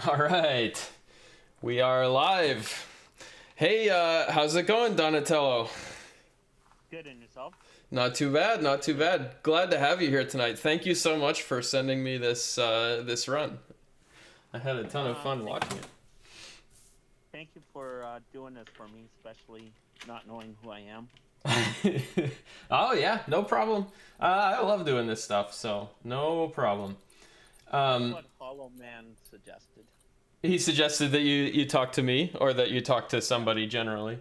All right, we are live. Hey, how's it going, Donatello? Good, and yourself? Not too bad, not too bad. Glad to have you here tonight. Thank you so much for sending me this run. I had a ton of fun Thank watching you for doing this for me, especially not knowing who I am. it. Oh yeah, no problem. I love doing this stuff, so no problem. That's Um, what Hollow Man suggested. he suggested that you talk to me, or that you talk to somebody generally.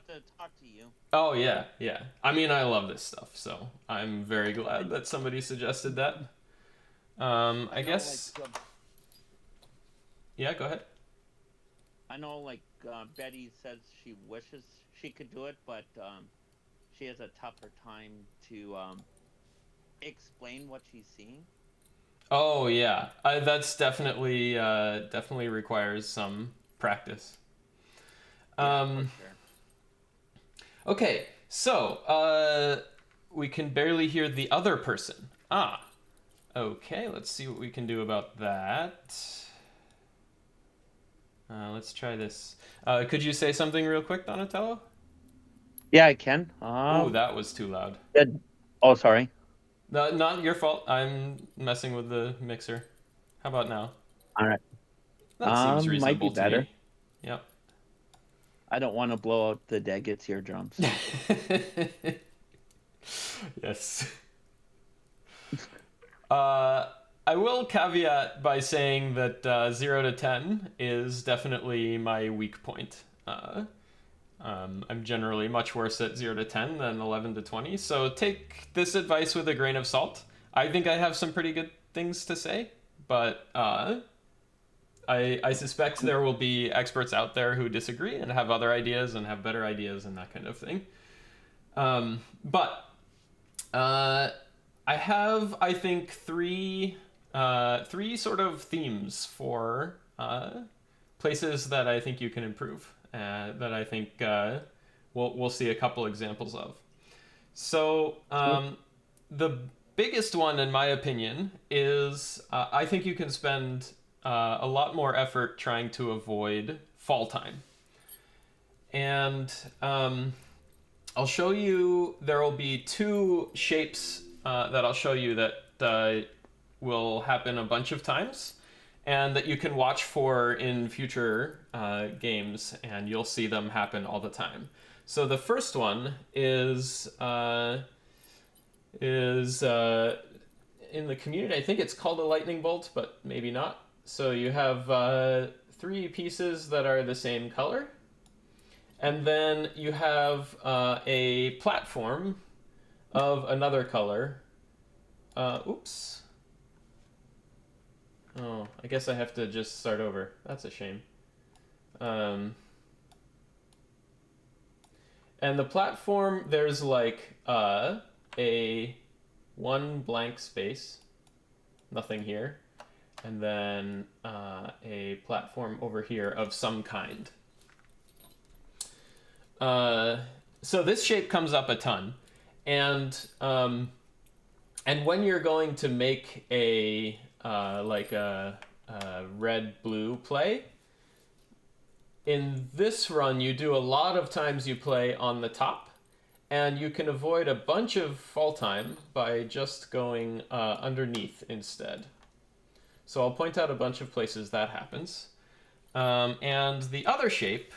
To talk to you. Oh yeah, yeah. I mean, I love this stuff, so I'm very glad I that somebody suggested that. I I know, like, guess. Yeah, go ahead. Betty says she wishes she could do it, but she has a tougher time to explain what she's seeing. Oh yeah, that's definitely requires some practice. Yeah, for Um, sure. okay, so we can barely hear the other person. Ah, okay. Let's see what we can do about that. Let's try this. Could you say something real quick, Donatello? Yeah, I can. Oh, that was too loud. Good. Oh, sorry. No, not your fault. I'm messing with the mixer. How about now? All right. That seems Might be reasonable to better. me. Yep. I don't want to blow out the Daggett's eardrums. Yes. Uh, I will caveat by saying that 0 to 10 is definitely my weak point. I'm generally much worse at 0 to 10 than 11 to 20, so take this advice with a grain of salt. I think I have some pretty good things to say, but I suspect there will be experts out there who disagree and have other ideas and have better ideas and that kind of thing. But I have, I think, three sort of themes for places that I think you can improve. That I think we'll see a couple examples of. So the biggest one, in my opinion, is I think you can spend a lot more effort trying to avoid fall time. And I'll show you, there will be two shapes that I'll show you that will happen a bunch of times and that you can watch for in future games, and you'll see them happen all the time. So the first one is in the community. I think it's called a lightning bolt, but maybe not. So you have three pieces that are the same color, and then you have a platform of another color. Oops. Oh, I guess I have to just start over. That's a shame. Um, and the platform, there's like a one blank space, nothing here, and then a platform over here of some kind. So this shape comes up a ton, and when you're going to make a red blue play, in this run you do a lot of times you play on the top, and you can avoid a bunch of fall time by just going underneath instead. So I'll point out a bunch of places that happens. And the other shape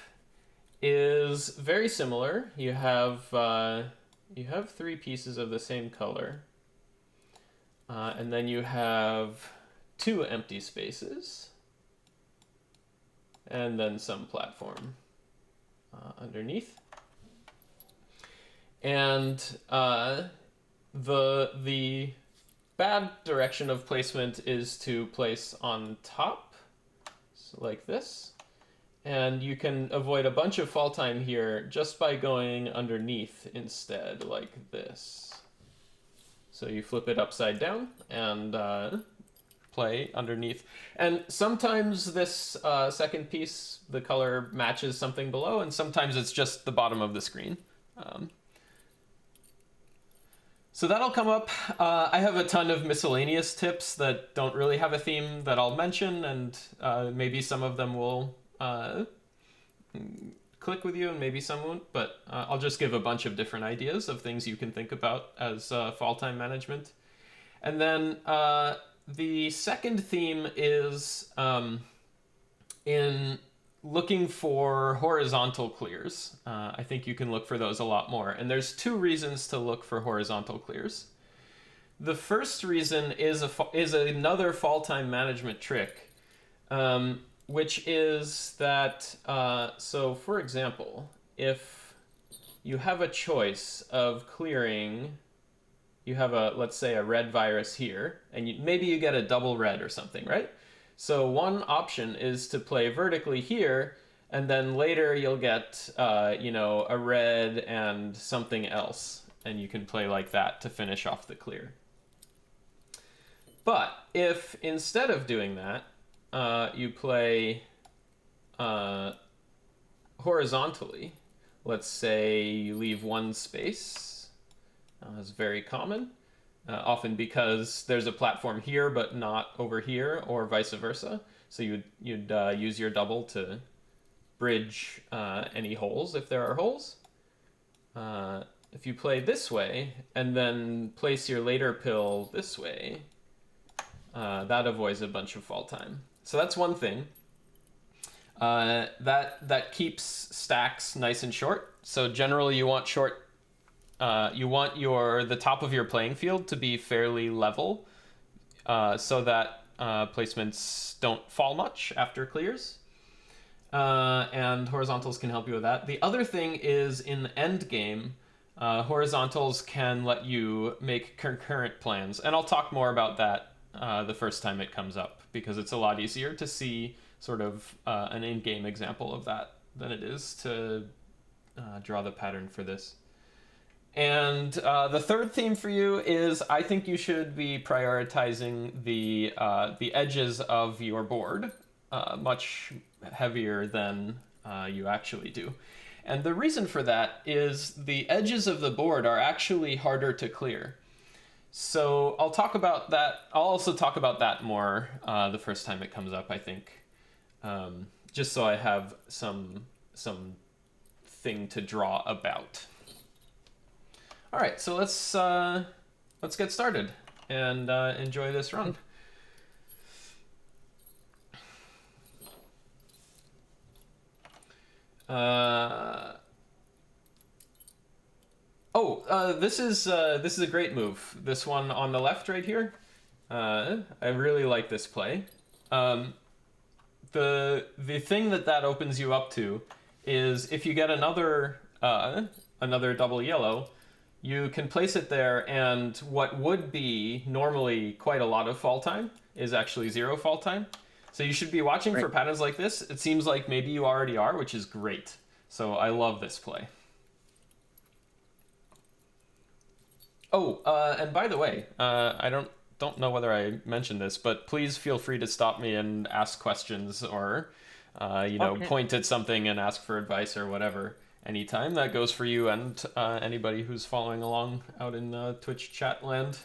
is very similar. You have three pieces of the same color, and then you have two empty spaces, and then some platform underneath. And the bad direction of placement is to place on top, so like this. And you can avoid a bunch of fall time here just by going underneath instead, like this. So you flip it upside down and play underneath. And sometimes this second piece, the color matches something below, and sometimes it's just the bottom of the screen. So that'll come up. I have a ton of miscellaneous tips that don't really have a theme that I'll mention, and maybe some of them will click with you and maybe some won't, but I'll just give a bunch of different ideas of things you can think about as fall time management. And then the second theme is in looking for horizontal clears. I think you can look for those a lot more. And there's two reasons to look for horizontal clears. The first reason is another fall time management trick, which is that, so for example, if you have a choice of clearing, you have let's say a red virus here, and maybe you get a double red or something, right? So one option is to play vertically here, and then later you'll get, a red and something else, and you can play like that to finish off the clear. But if instead of doing that, you play horizontally, let's say you leave one space, it's very common. Often because there's a platform here but not over here, or vice versa. So you'd use your double to bridge any holes if there are holes. If you play this way and then place your later pill this way, that avoids a bunch of fall time. So that's one thing. That keeps stacks nice and short. So generally you want short. You want the top of your playing field to be fairly level, so that placements don't fall much after clears. And horizontals can help you with that. The other thing is in the end game, horizontals can let you make concurrent plans, and I'll talk more about that the first time it comes up, because it's a lot easier to see sort of an in-game example of that than it is to draw the pattern for this. And the third theme for you is I think you should be prioritizing the edges of your board much heavier than you actually do. And the reason for that is the edges of the board are actually harder to clear. So I'll talk about that. I'll also talk about that more the first time it comes up, I think, just so I have some thing to draw about. All right, so let's get started and enjoy this run. This is a great move. This one on the left right here. I really like this play. The thing that opens you up to is if you get another double yellow, you can place it there, and what would be normally quite a lot of fall time is actually 0 fall time. So you should be watching for patterns like this. It seems like maybe you already are, which is great. So I love this play. And by the way, I don't know whether I mentioned this, but please feel free to stop me and ask questions, or point at something and ask for advice or whatever. Anytime. That goes for you and anybody who's following along out in Twitch chat land.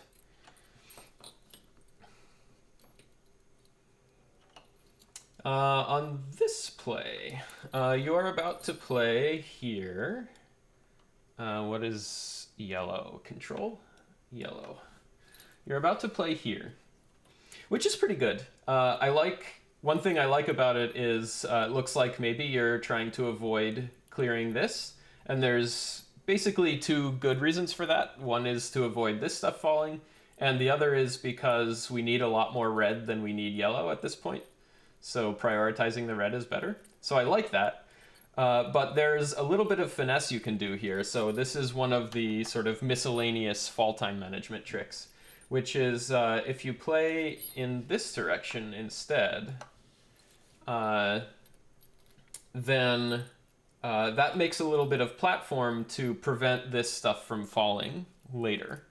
On this play, you are about to play here. What is yellow? Control? Yellow. You're about to play here, which is pretty good. One thing I like about it is it looks like maybe you're trying to avoid clearing this, and there's basically two good reasons for that. One is to avoid this stuff falling, and the other is because we need a lot more red than we need yellow at this point, so prioritizing the red is better. So I like that, but there's a little bit of finesse you can do here. So this is one of the sort of miscellaneous fall time management tricks, which is if you play in this direction instead, then that makes a little bit of platform to prevent this stuff from falling later.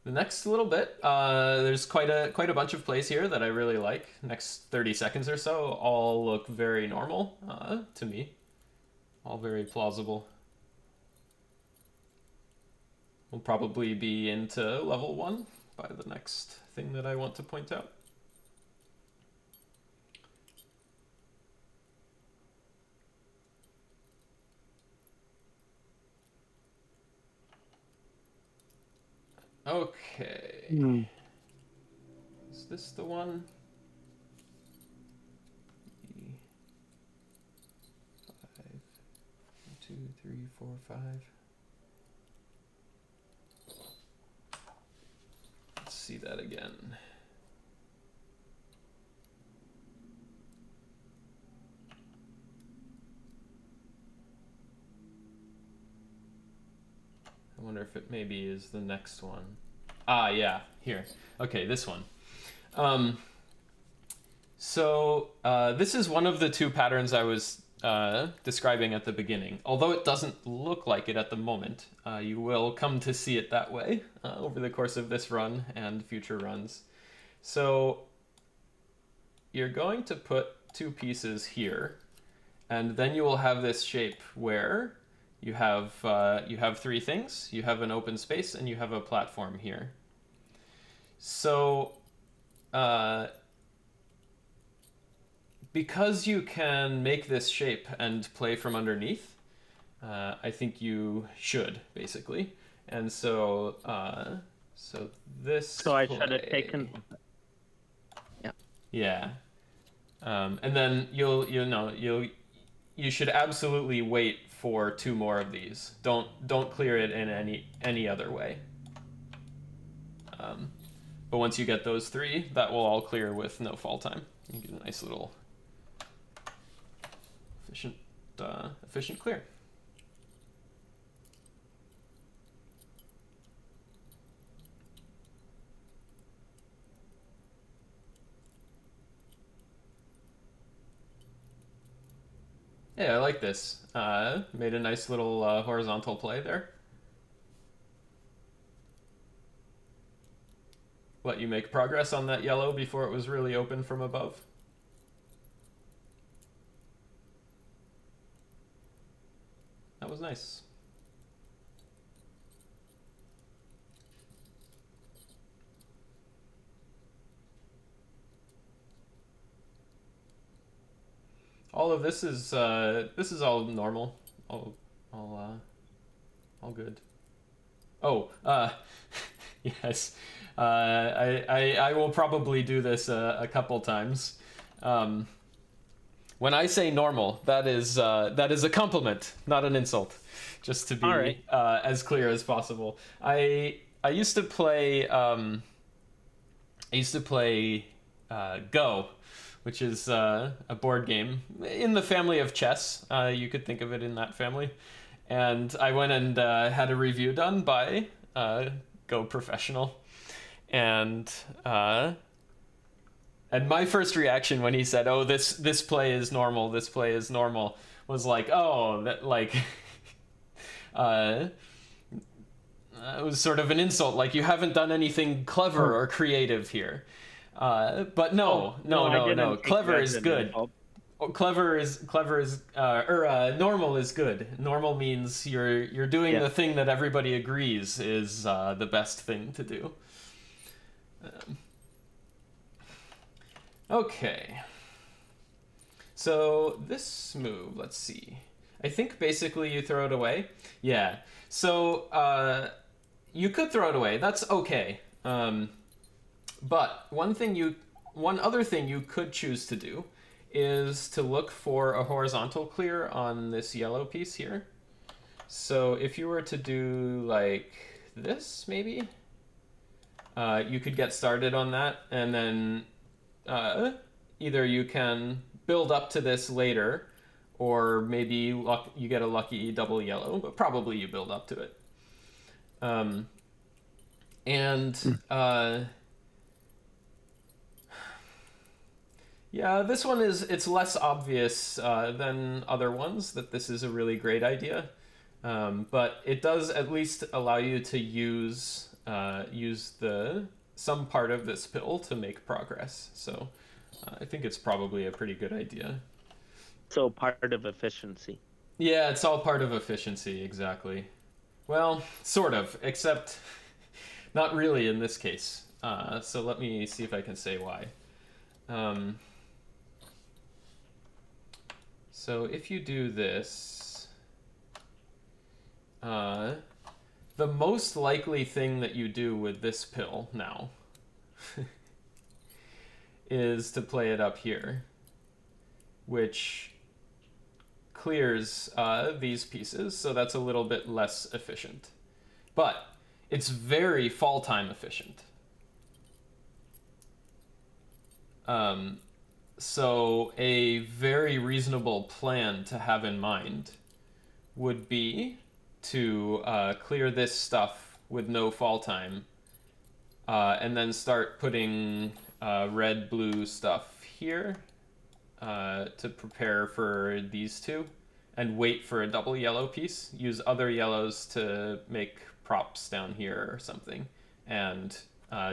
the next little bit, there's quite a bunch of plays here that I really like. Next 30 seconds or so all look very normal to me. All very plausible. We'll probably be into level 1 by the next thing that I want to point out. Okay. Is this the one? 5, 2, 3, 4, 5. Let's see that again. I wonder if it maybe is the next one. Ah, yeah, here. Okay, this one. This is one of the two patterns I was describing at the beginning. Although it doesn't look like it at the moment, you will come to see it that way over the course of this run and future runs. So you're going to put two pieces here, and then you will have this shape where you have three things. You have an open space and you have a platform here. So because you can make this shape and play from underneath, I think you should, basically. And so this. So I should have taken. Yeah. Yeah. And then you should absolutely wait for two more of these. Don't clear it in any other way. But once you get those three, that will all clear with no fall time. You get a nice little efficient clear. Yeah, I like this. Made a nice little horizontal play there. Let you make progress on that yellow before it was really open from above. That was nice. All of this is all normal, all good. Oh, yes. I will probably do this a couple times. When I say normal, that is a compliment, not an insult. Just to be as clear as possible. I used to play Go, which is a board game in the family of chess. You could think of it in that family. And I went and had a review done by Go Professional. And my first reaction when he said, "Oh, this play is normal. This play is normal," was like, "Oh, that like." It was sort of an insult, like you haven't done anything clever or creative here. But no. Clever is good. Normal is good. Normal means you're doing the thing that everybody agrees is the best thing to do. Okay. So this move, let's see. I think basically you throw it away. Yeah. So you could throw it away. That's okay. But one other thing you could choose to do is to look for a horizontal clear on this yellow piece here. So if you were to do like this, maybe, you could get started on that, and then either you can build up to this later, or maybe you get a lucky double yellow, but probably you build up to it. Yeah, this one it's less obvious than other ones that this is a really great idea, but it does at least allow you to use use some part of this pill to make progress. So I think it's probably a pretty good idea. So part of efficiency. Yeah, it's all part of efficiency, exactly. Well, sort of, except not really in this case. So let me see if I can say why. So if you do this, the most likely thing that you do with this pill now is to play it up here, which clears these pieces, so that's a little bit less efficient. But it's very fall time efficient. So a very reasonable plan to have in mind would be to clear this stuff with no fall time, and then start putting red, blue stuff here to prepare for these two, and wait for a double yellow piece. Use other yellows to make props down here or something, and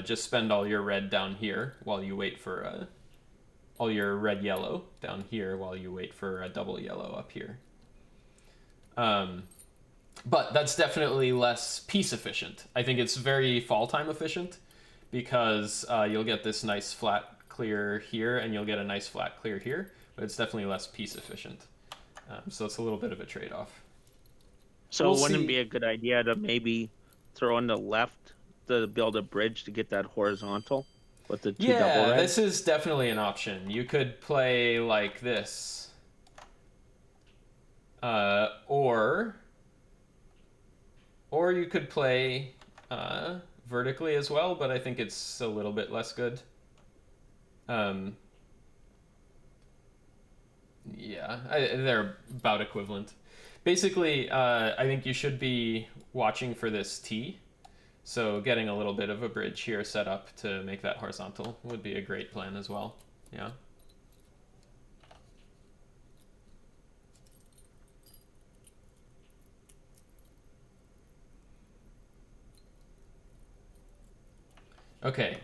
just spend all your red down here while you wait for all your red yellow down here while you wait for a double yellow up here. But that's definitely less piece efficient. I think it's very fall time efficient, because you'll get this nice flat clear here, and you'll get a nice flat clear here, but it's definitely less piece efficient. So it's a little bit of a trade-off. So We'll wouldn't see. it be a good idea to maybe throw in the left to build a bridge to get that horizontal with the two double Yeah, reds? this is definitely an option. You could play like this. Or you could play vertically as well, but I think it's a little bit less good. Yeah, they're about equivalent. Basically, I think you should be watching for this T. So getting a little bit of a bridge here set up to make that horizontal would be a great plan as well. Yeah. Okay,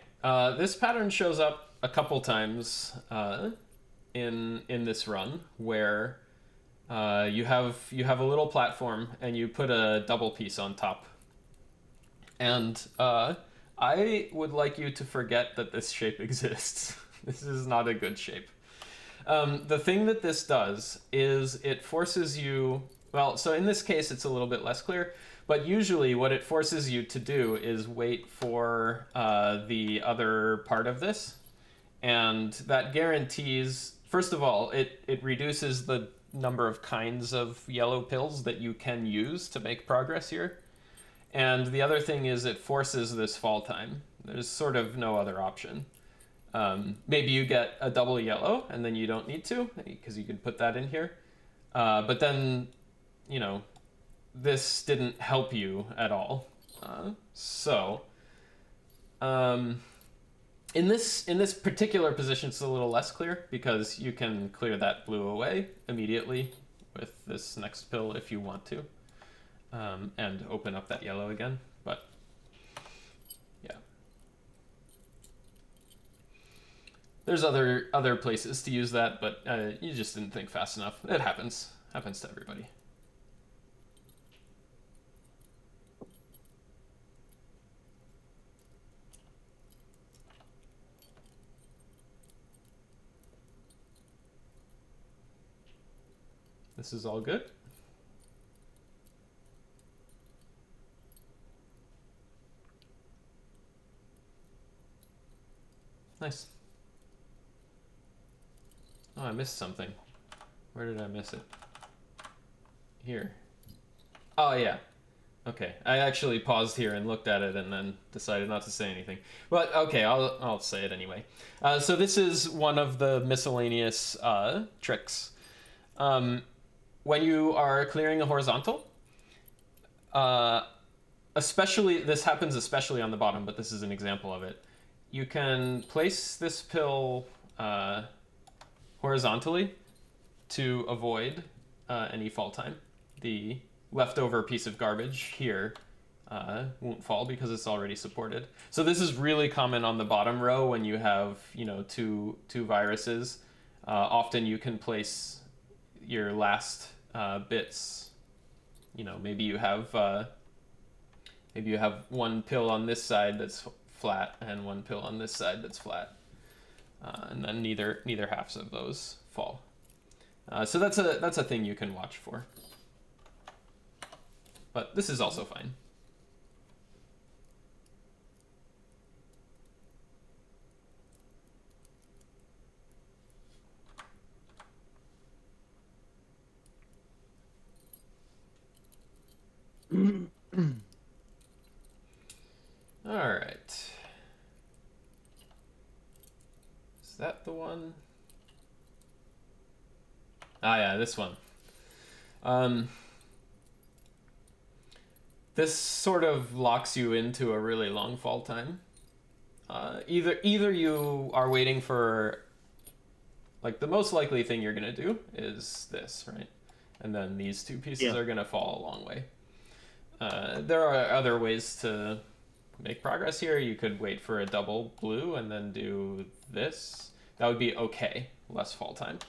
this pattern shows up a couple times in this run, where you have a little platform and you put a double piece on top, and I would like you to forget that this shape exists. This is not a good shape. The thing that this does is it forces you. Well, so in this case, it's a little bit less clear. But usually what it forces you to do is wait for the other part of this. And that guarantees, first of all, it reduces the number of kinds of yellow pills that you can use to make progress here. And the other thing is it forces this fall time. There's sort of no other option. Maybe you get a double yellow and then you don't need to, because you can put that in here. But then, you know, this didn't help you at all. In this particular position, it's a little less clear, because you can clear that blue away immediately with this next pill if you want to, and open up that yellow again. But yeah, there's other places to use that, but you just didn't think fast enough. It happens to everybody. This is all good. Nice. Oh, I missed something. Where did I miss it? Here. Oh, yeah. Okay. I actually paused here and looked at it and then decided not to say anything. But okay, I'll say it anyway. So this is one of the miscellaneous tricks. When you are clearing a horizontal, especially, this happens especially on the bottom, but this is an example of it. You can place this pill horizontally to avoid any fall time. The leftover piece of garbage here won't fall because it's already supported. So this is really common on the bottom row when you have, two viruses. Often you can place your last bits. Maybe you have one pill on this side that's flat and one pill on this side that's flat, and then neither halves of those fall. So that's a thing you can watch for. But this is also fine. All right. Is that the one? Ah, yeah, this one. This sort of locks you into a really long fall time. Either you are waiting for, like, the most likely thing you're gonna do is this, right? And then these two pieces are gonna fall a long way. There are other ways to make progress here. You could wait for a double blue and then do this. That would be okay, less fall time.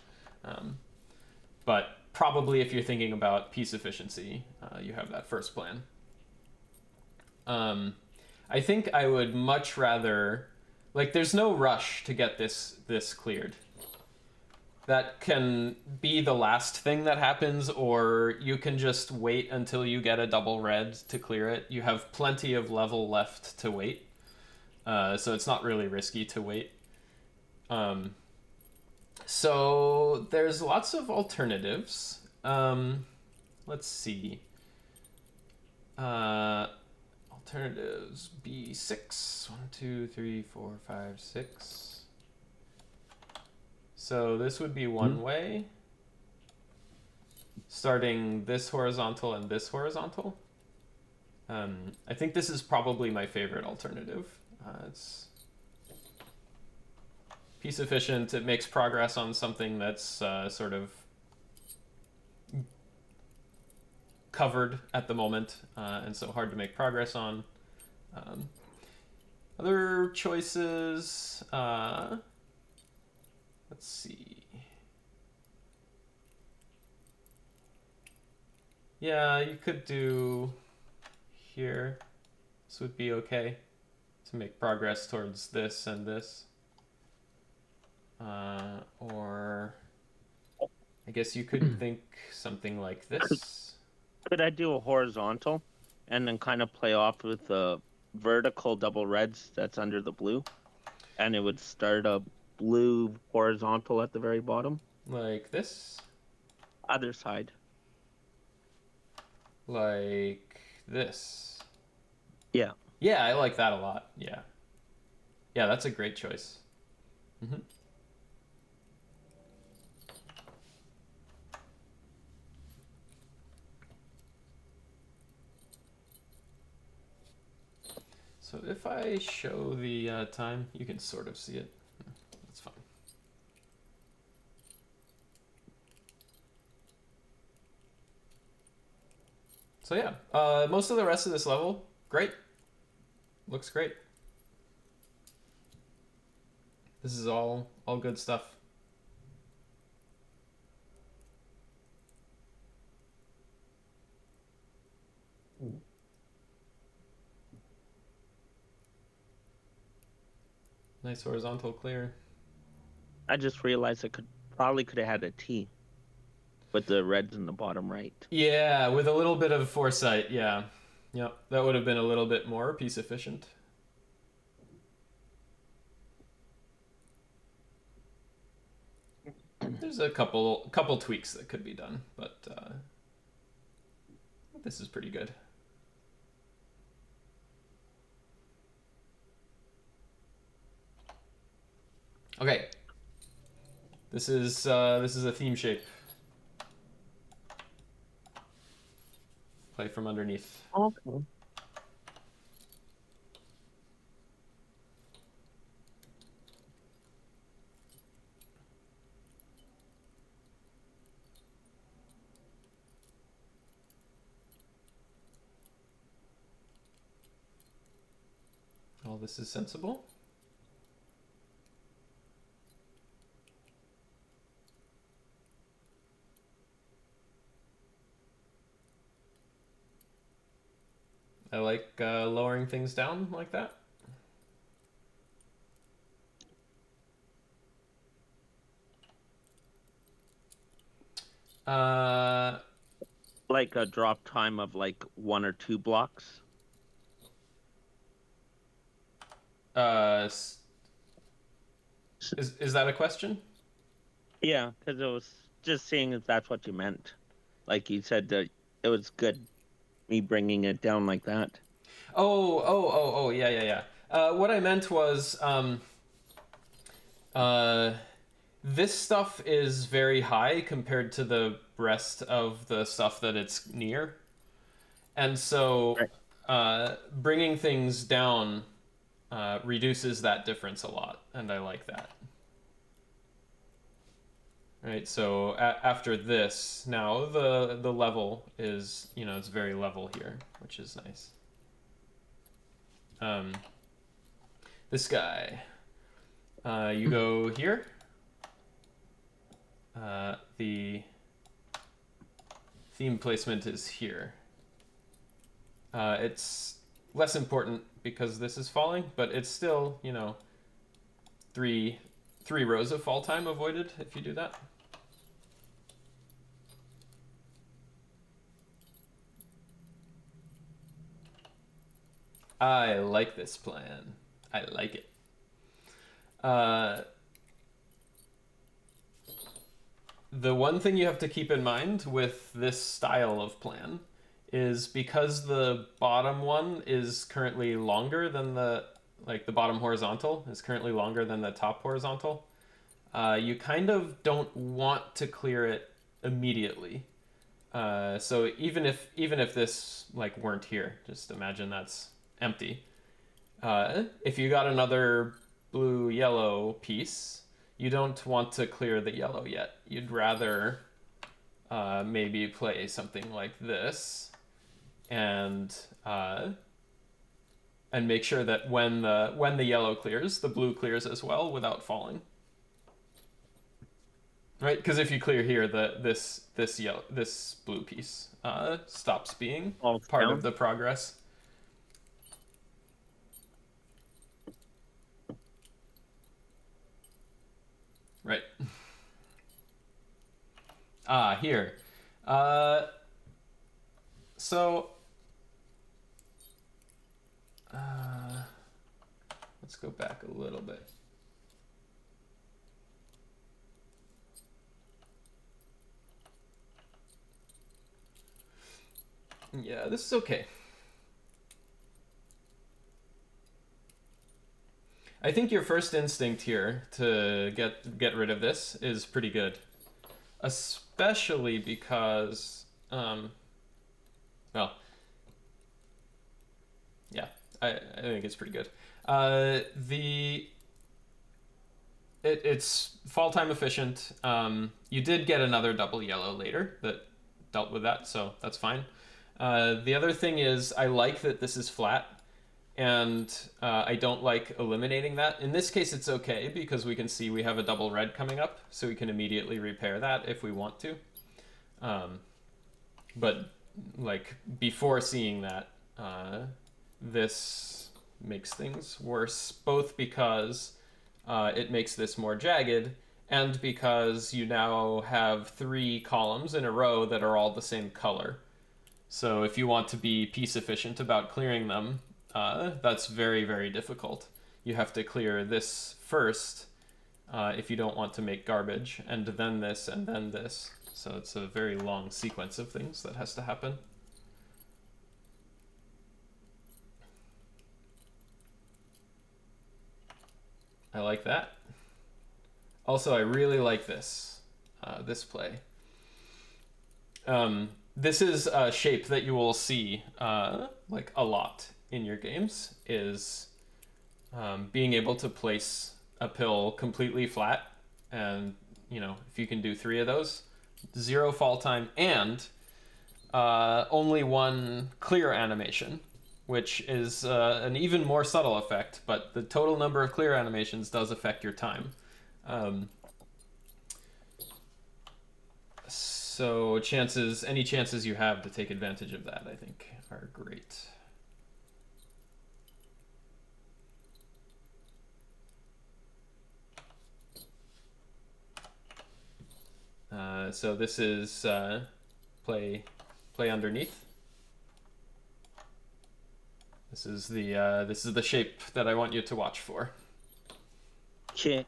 But probably if you're thinking about piece efficiency, you have that first plan. I think I would much rather, like, there's no rush to get this cleared. That can be the last thing that happens, or you can just wait until you get a double red to clear it. You have plenty of level left to wait, so it's not really risky to wait. So there's lots of alternatives. Let's see. Alternatives B6. 1, 2, 3, 4, 5, 6. So this would be one way. Starting this horizontal and this horizontal. I think this is probably my favorite alternative. It's piece efficient. It makes progress on something that's sort of covered at the moment, and so hard to make progress on. Other choices, let's see. Yeah, you could do here. This would be okay to make progress towards this and this. Or I guess you could think something like this. Could I do a horizontal and then kind of play off with the vertical double reds that's under the blue? And it would start a blue horizontal at the very bottom? Like this? Other side. Like this? Yeah. Yeah, I like that a lot. Yeah. Yeah, that's a great choice. Mm-hmm. So if I show the time, you can sort of see it. That's fine. So yeah, most of the rest of this level, great. Looks great. This is all good stuff. Nice horizontal clear. I just realized I could have had a T with the reds in the bottom right. Yeah, with a little bit of foresight, yeah. Yep, that would have been a little bit more piece efficient. There's a couple tweaks that could be done, but this is pretty good. Okay. This is a theme shape. Play from underneath. Okay. All this is sensible. I like lowering things down like that. Like a drop time of like 1 or 2 blocks. Is that a question? Yeah, because it was just seeing if that's what you meant. Like you said that it was good me bringing it down like that. Oh, yeah. What I meant was, this stuff is very high compared to the rest of the stuff that it's near. And so, bringing things down reduces that difference a lot, and I like that. Right, so after this, now the level is, it's very level here, which is nice. This guy, you go here. The theme placement is here. It's less important because this is falling, but it's still, three rows of fall time avoided if you do that. I like this plan. I like it. The one thing you have to keep in mind with this style of plan is because the bottom one is currently longer than the bottom horizontal is currently longer than the top horizontal, you kind of don't want to clear it immediately. So even if this weren't here, just imagine that's empty. If you got another blue-yellow piece, you don't want to clear the yellow yet. You'd rather maybe play something like this, and make sure that when the yellow clears, the blue clears as well without falling. Right? Because if you clear here, this blue piece stops being part of the progress. Right. Here. So let's go back a little bit. Yeah, this is okay. I think your first instinct here to get rid of this is pretty good, especially because, well, yeah, I think it's pretty good. It's fall time efficient. You did get another double yellow later that dealt with that, so that's fine. The other thing is I like that this is flat. And I don't like eliminating that. In this case, it's okay because we can see we have a double red coming up, so we can immediately repair that if we want to. But before seeing that, this makes things worse, both because it makes this more jagged, and because you now have 3 columns in a row that are all the same color. So if you want to be piece efficient about clearing them, that's very, very difficult. You have to clear this first if you don't want to make garbage, and then this, and then this. So it's a very long sequence of things that has to happen. I like that. Also, I really like this, this play. This is a shape that you will see a lot in your games, is being able to place a pill completely flat, and if you can do 3 of those, 0 fall time, and only 1 clear animation. which is an even more subtle effect, but the total number of clear animations does affect your time. So any chances you have to take advantage of that, I think, are great. So this is play underneath. This is the shape that I want you to watch for. Okay.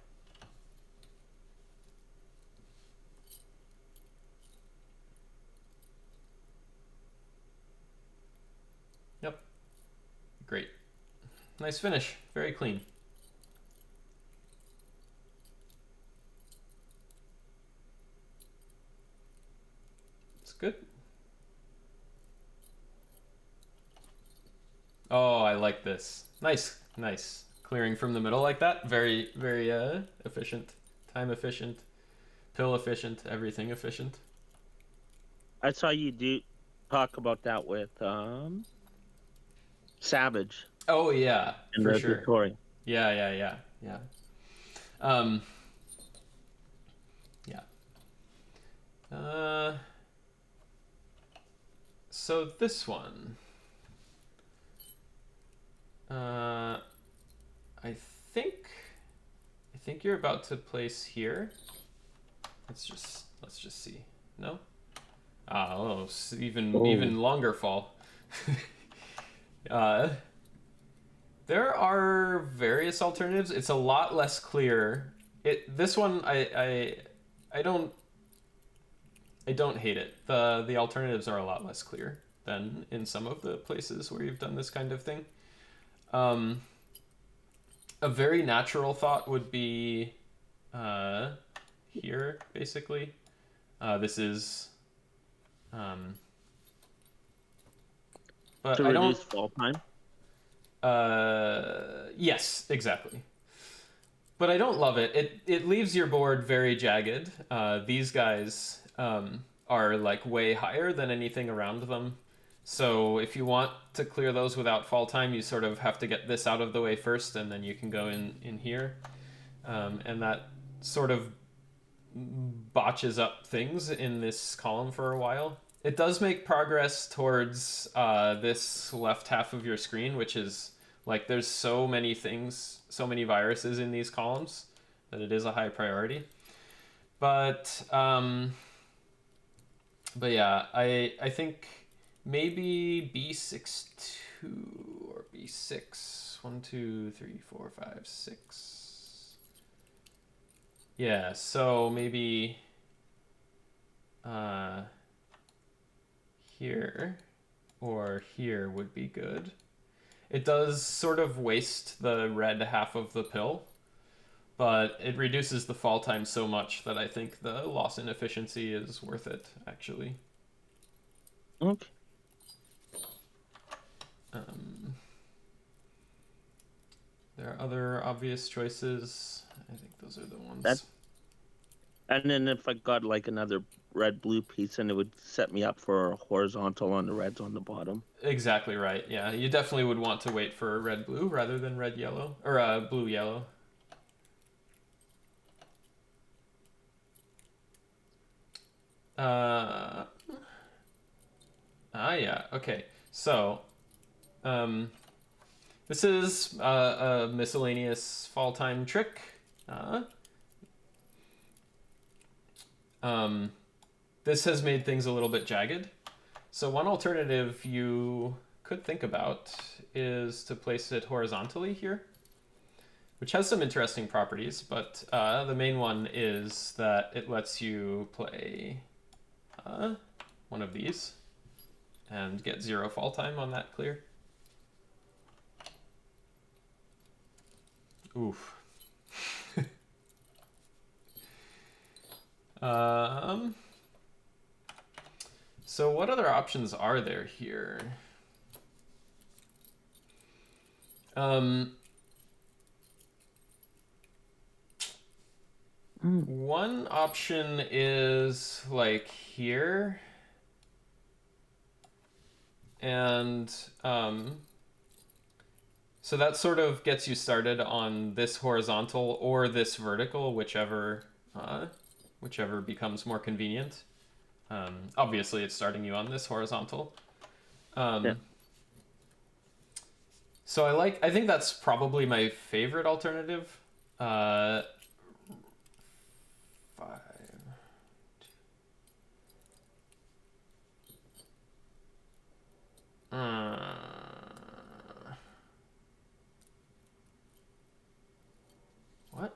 Yep. Great. Nice finish. Very clean. It's good. Oh, I like this. Nice, nice. Clearing from the middle like that. Very, very efficient. Time efficient. Pill efficient. Everything efficient. I saw you do talk about that with Savage Oh yeah, in for the sure. tutorial. Yeah. Yeah. So this one. I think you're about to place here. Let's just see. No? Even longer fall. There are various alternatives. It's a lot less clear. This one I don't hate it. The alternatives are a lot less clear than in some of the places where you've done this kind of thing. A very natural thought would be here, basically. This is, but To I don't. reduce fall time. Yes, exactly. But I don't love it. It leaves your board very jagged. These guys are like way higher than anything around them. So if you want to clear those without fall time, you sort of have to get this out of the way first, and then you can go in here. And that sort of botches up things in this column for a while. It does make progress towards this left half of your screen, which is like there's so many things, so many viruses in these columns that it is a high priority. But yeah, I think maybe B62 or B6. 1, 2, 3, 4, 5, 6. Yeah, so maybe here or here would be good. It does sort of waste the red half of the pill, but it reduces the fall time so much that I think the loss in efficiency is worth it, actually. Okay. There are other obvious choices. I think those are the ones. And then if I got like another red-blue piece, and it would set me up for a horizontal on the reds on the bottom. Exactly right. Yeah, you definitely would want to wait for red-blue rather than red-yellow, or blue-yellow. Yeah. Okay. So, this is a miscellaneous fall time trick. This has made things a little bit jagged. So one alternative you could think about is to place it horizontally here, which has some interesting properties, but the main one is that it lets you play one of these and get 0 fall time on that clear. Oof. So what other options are there here? One option is like here, and So that sort of gets you started on this horizontal or this vertical, whichever becomes more convenient. Obviously, it's starting you on this horizontal. Yeah. So I think that's probably my favorite alternative. 5. What?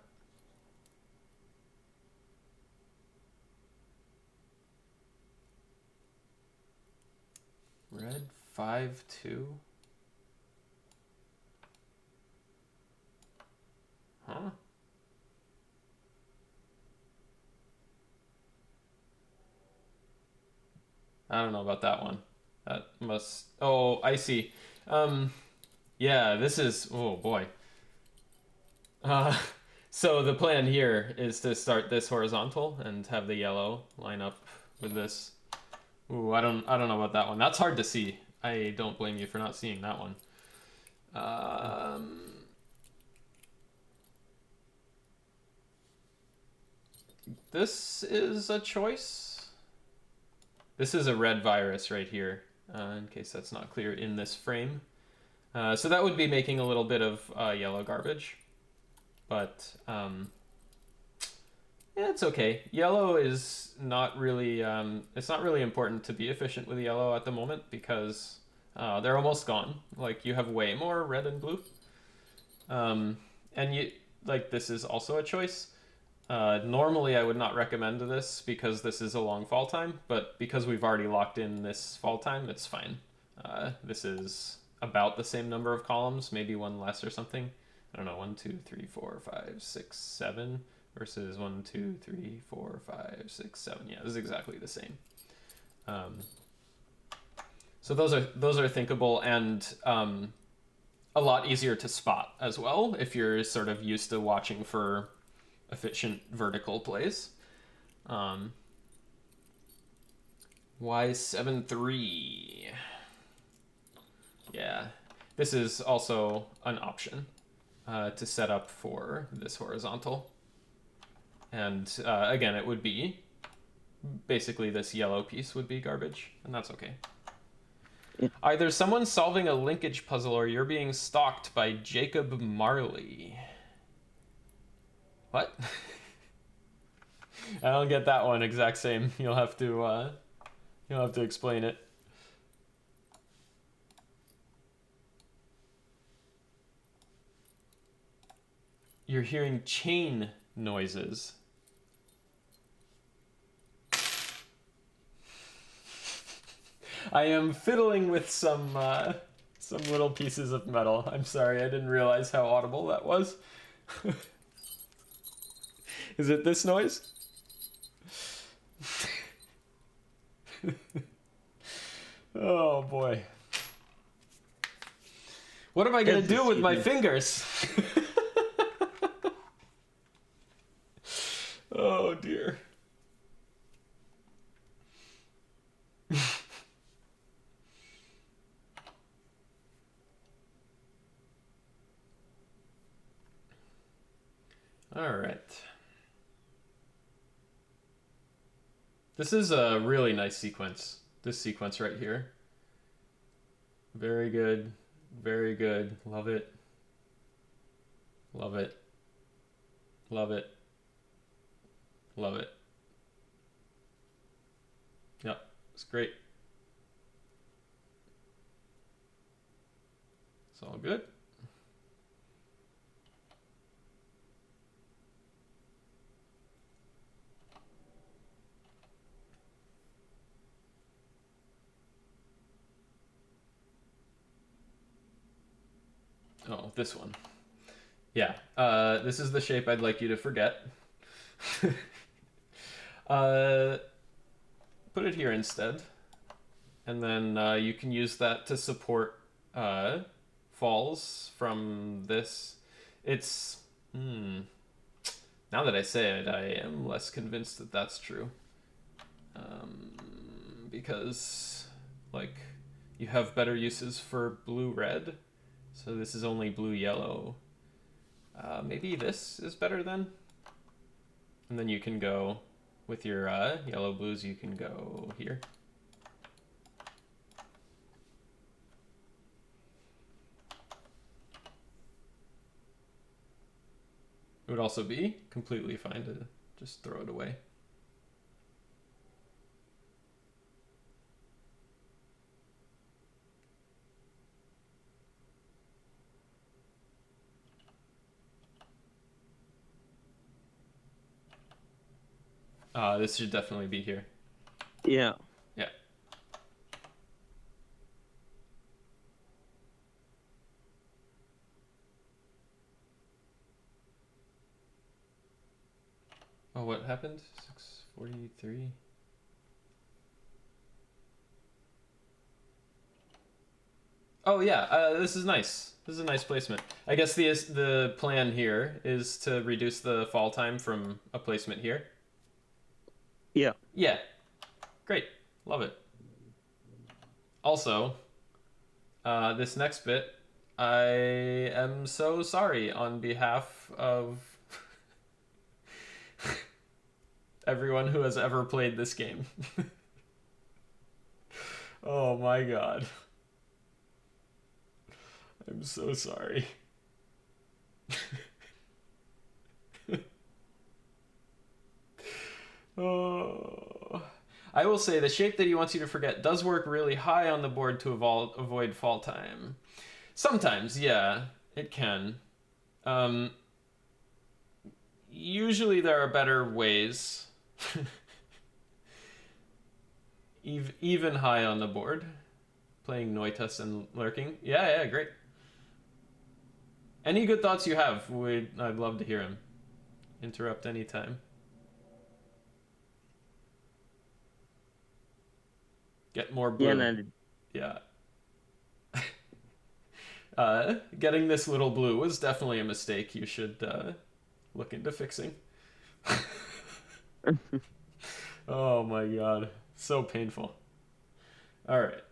Red 5-2? Huh? I don't know about that one. That must... Oh, I see. Yeah, this is... Oh, boy. So the plan here is to start this horizontal and have the yellow line up with this. Ooh, I don't know about that one. That's hard to see. I don't blame you for not seeing that one. This is a choice. This is a red virus right here, in case that's not clear in this frame. So that would be making a little bit of yellow garbage. But yeah, it's okay. Yellow is not really, it's not really important to be efficient with yellow at the moment because they're almost gone. Like, you have way more red and blue. And this is also a choice. Normally I would not recommend this because this is a long fall time, but because we've already locked in this fall time, it's fine. This is about the same number of columns, maybe one less or something. I don't know, 1, 2, 3, 4, 5, 6, 7 versus 1, 2, 3, 4, 5, 6, 7. Yeah, this is exactly the same. So those are thinkable and a lot easier to spot as well if you're sort of used to watching for efficient vertical plays. Y7-3. Yeah, this is also an option to set up for this horizontal. And again, it would be basically this yellow piece would be garbage, and that's okay. Yeah. Either someone's solving a linkage puzzle or you're being stalked by Jacob Marley. What? I don't get that one exact same. You'll have to explain it. You're hearing chain noises. I am fiddling with some little pieces of metal. I'm sorry, I didn't realize how audible that was. Is it this noise? Oh boy. What am I gonna do with my fingers? Oh dear. All right. This is a really nice sequence. This sequence right here. Very good. Very good. Love it. Love it. Love it. Love it. Yep, it's great. It's all good. Oh, this one. Yeah, this is the shape I'd like you to forget. Put it here instead. And then you can use that to support falls from this. It's... Now that I say it, I am less convinced that that's true. Because, like, you have better uses for blue-red, So this is only blue, yellow. Maybe this is better then? And then you can go, with your yellow blues, you can go here. It would also be completely fine to just throw it away. This should definitely be here. Yeah. Yeah. Oh, what happened? 643. Oh yeah, this is nice. This is a nice placement. I guess the plan here is to reduce the fall time from a placement here. Yeah. Yeah. Great. Love it. Also, this next bit, I am so sorry on behalf of everyone who has ever played this game. Oh my god. I'm so sorry. Oh. I will say the shape that he wants you to forget does work really high on the board to avoid fall time. Sometimes, yeah, it can. Usually there are better ways. Even high on the board. Playing Noitas and lurking. Yeah, great. Any good thoughts you have, I'd love to hear them. Interrupt anytime. Get more blue. Yeah. Getting this little blue was definitely a mistake you should look into fixing. Oh my god. So painful. Alright.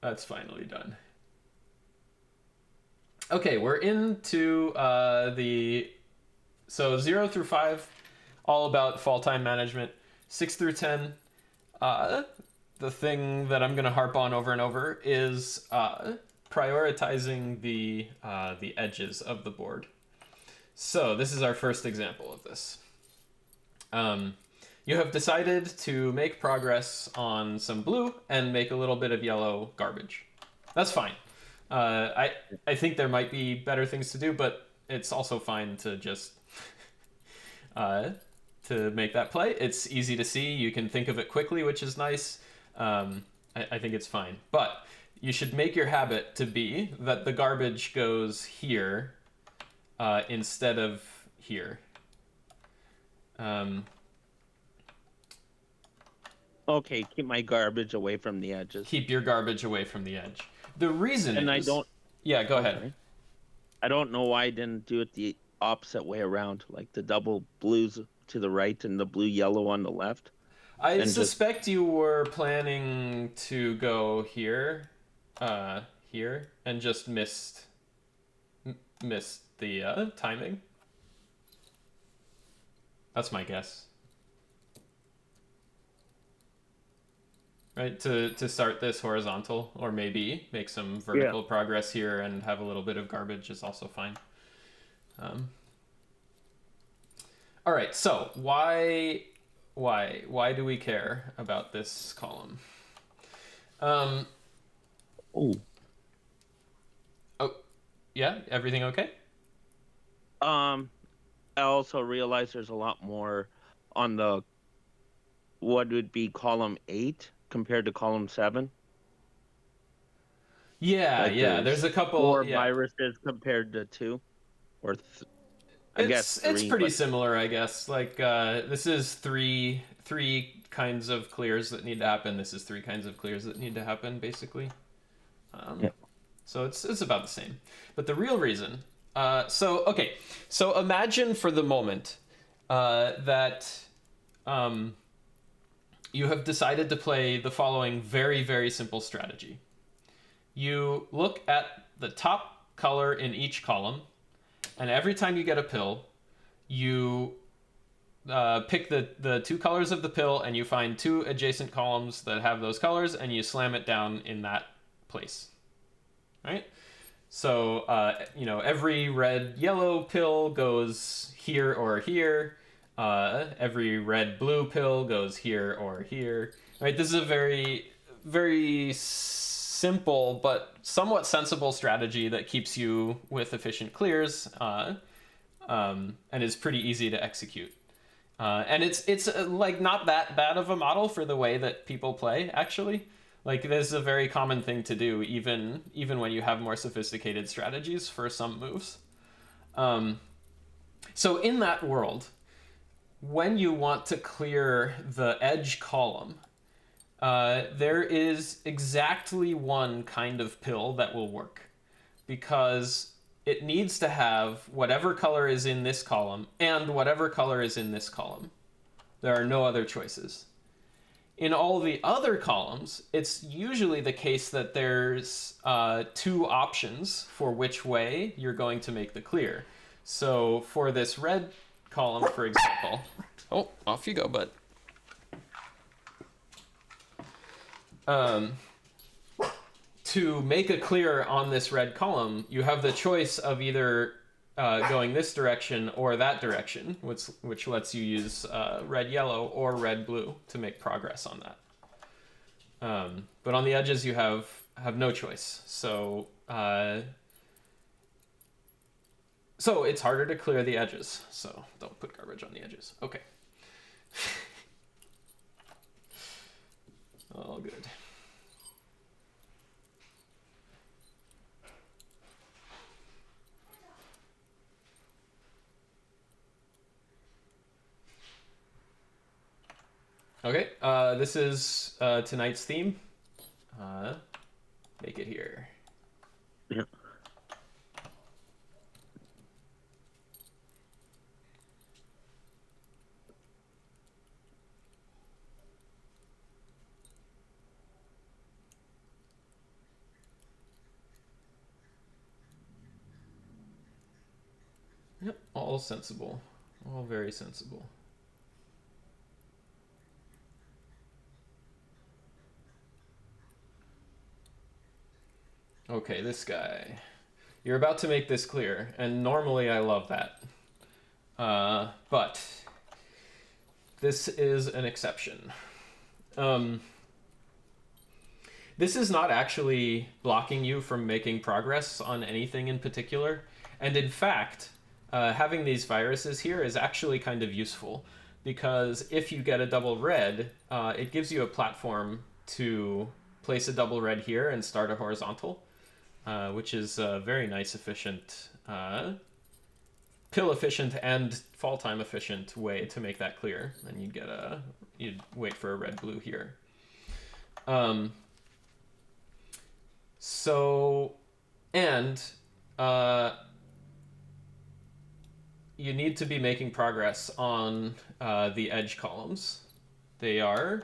That's finally done. Okay, we're into so 0 through 5, all about fall time management. 6 through 10, the thing that I'm going to harp on over and over is prioritizing the edges of the board. So this is our first example of this. You have decided to make progress on some blue and make a little bit of yellow garbage. That's fine. I think there might be better things to do, but it's also fine to just to make that play. It's easy to see. You can think of it quickly, which is nice. I think it's fine. But you should make your habit to be that the garbage goes here instead of here. Okay, keep my garbage away from the edges. Keep your garbage away from the edge. The reason And is... I don't... Yeah, go ahead. Sorry. I don't know why I didn't do it the opposite way around, like the double blues to the right and the blue-yellow on the left. I suspect you were planning to go here, here, and just missed the timing. That's my guess. Right, to start this horizontal, or maybe make some vertical progress here and have a little bit of garbage is also fine. All right, so why do we care about this column? Oh, yeah, everything okay? I also realize there's a lot more on the what would be column 8 compared to column 7. Yeah, like there's a couple 4 viruses compared to 2, or I guess 3, it's pretty similar, I guess. Like this is three kinds of clears that need to happen. This is 3 kinds of clears that need to happen, basically. So it's about the same. But the real reason, so imagine for the moment that you have decided to play the following very, very simple strategy. You look at the top color in each column, and every time you get a pill, you pick the 2 colors of the pill, and you find 2 adjacent columns that have those colors, and you slam it down in that place, right? So, every red-yellow pill goes here or here. Every red-blue pill goes here or here. Right? This is a very, very simple but somewhat sensible strategy that keeps you with efficient clears, and is pretty easy to execute. And it's like not that bad of a model for the way that people play, actually. Like, this is a very common thing to do, even when you have more sophisticated strategies for some moves. So in that world, when you want to clear the edge column, there is exactly one kind of pill that will work, because it needs to have whatever color is in this column and whatever color is in this column. There are no other choices. In all the other columns, it's usually the case that there's 2 options for which way you're going to make the clear. So for this red column, for example... Oh, off you go, bud. To make a clear on this red column, you have the choice of either going this direction or that direction, which lets you use red-yellow or red-blue to make progress on that. But on the edges, you have no choice. So it's harder to clear the edges. So don't put garbage on the edges. Okay. All good. Okay, this is tonight's theme. Make it here. Yeah. Yep, all sensible. All very sensible. Okay, this guy. You're about to make this clear, and normally I love that. But this is an exception. This is not actually blocking you from making progress on anything in particular. And in fact, having these viruses here is actually kind of useful, because if you get a double red, it gives you a platform to place a double red here and start a horizontal. Which is a very nice, efficient, pill efficient and fall time efficient way to make that clear. And you'd wait for a red blue here. You need to be making progress on the edge columns. They are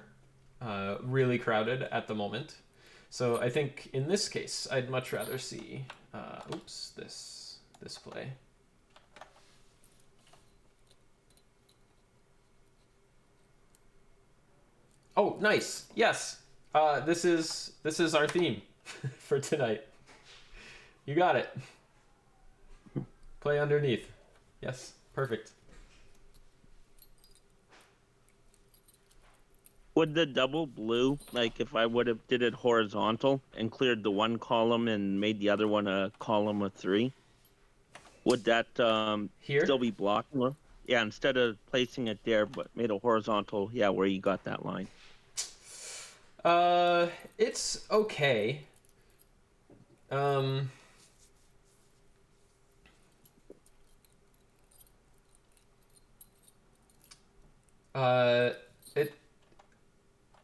really crowded at the moment. So I think in this case, I'd much rather see, this play. Oh, nice. Yes. This is our theme for tonight. You got it. Play underneath. Yes. Perfect. Would the double blue, like if I would have did it horizontal and cleared the one column and made the other one a column of 3, would that Here? still be blocking? Yeah, instead of placing it there, but made a horizontal, yeah, where you got that line. It's okay.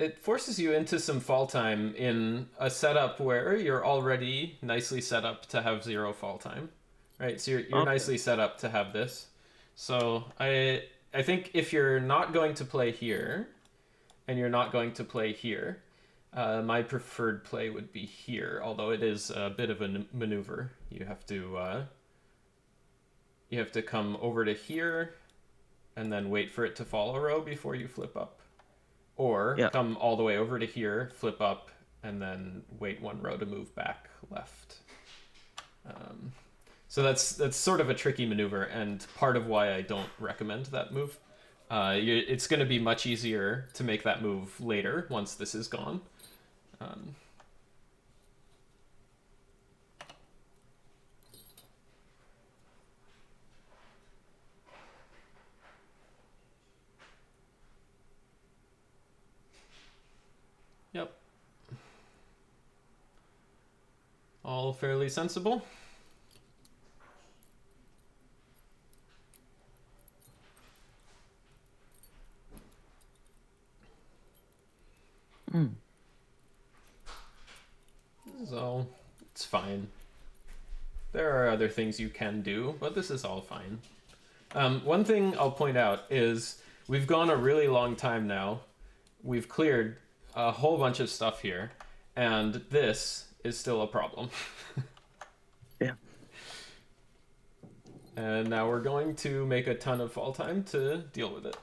It forces you into some fall time in a setup where you're already nicely set up to have 0 fall time, right? So you're Okay. nicely set up to have this. So I think if you're not going to play here, and you're not going to play here, My preferred play would be here, although it is a bit of a maneuver. You have to come over to here and then wait for it to fall a row before you flip up. Or Yeah. come all the way over to here, flip up, and then wait one row to move back left. So that's sort of a tricky maneuver, and part of why I don't recommend that move. It's going to be much easier to make that move later once this is gone. Yep. All fairly sensible. So it's fine. There are other things you can do, but this is all fine. One thing I'll point out is we've gone a really long time now. We've cleared a whole bunch of stuff here, and this is still a problem. Yeah. And now we're going to make a ton of fall time to deal with it.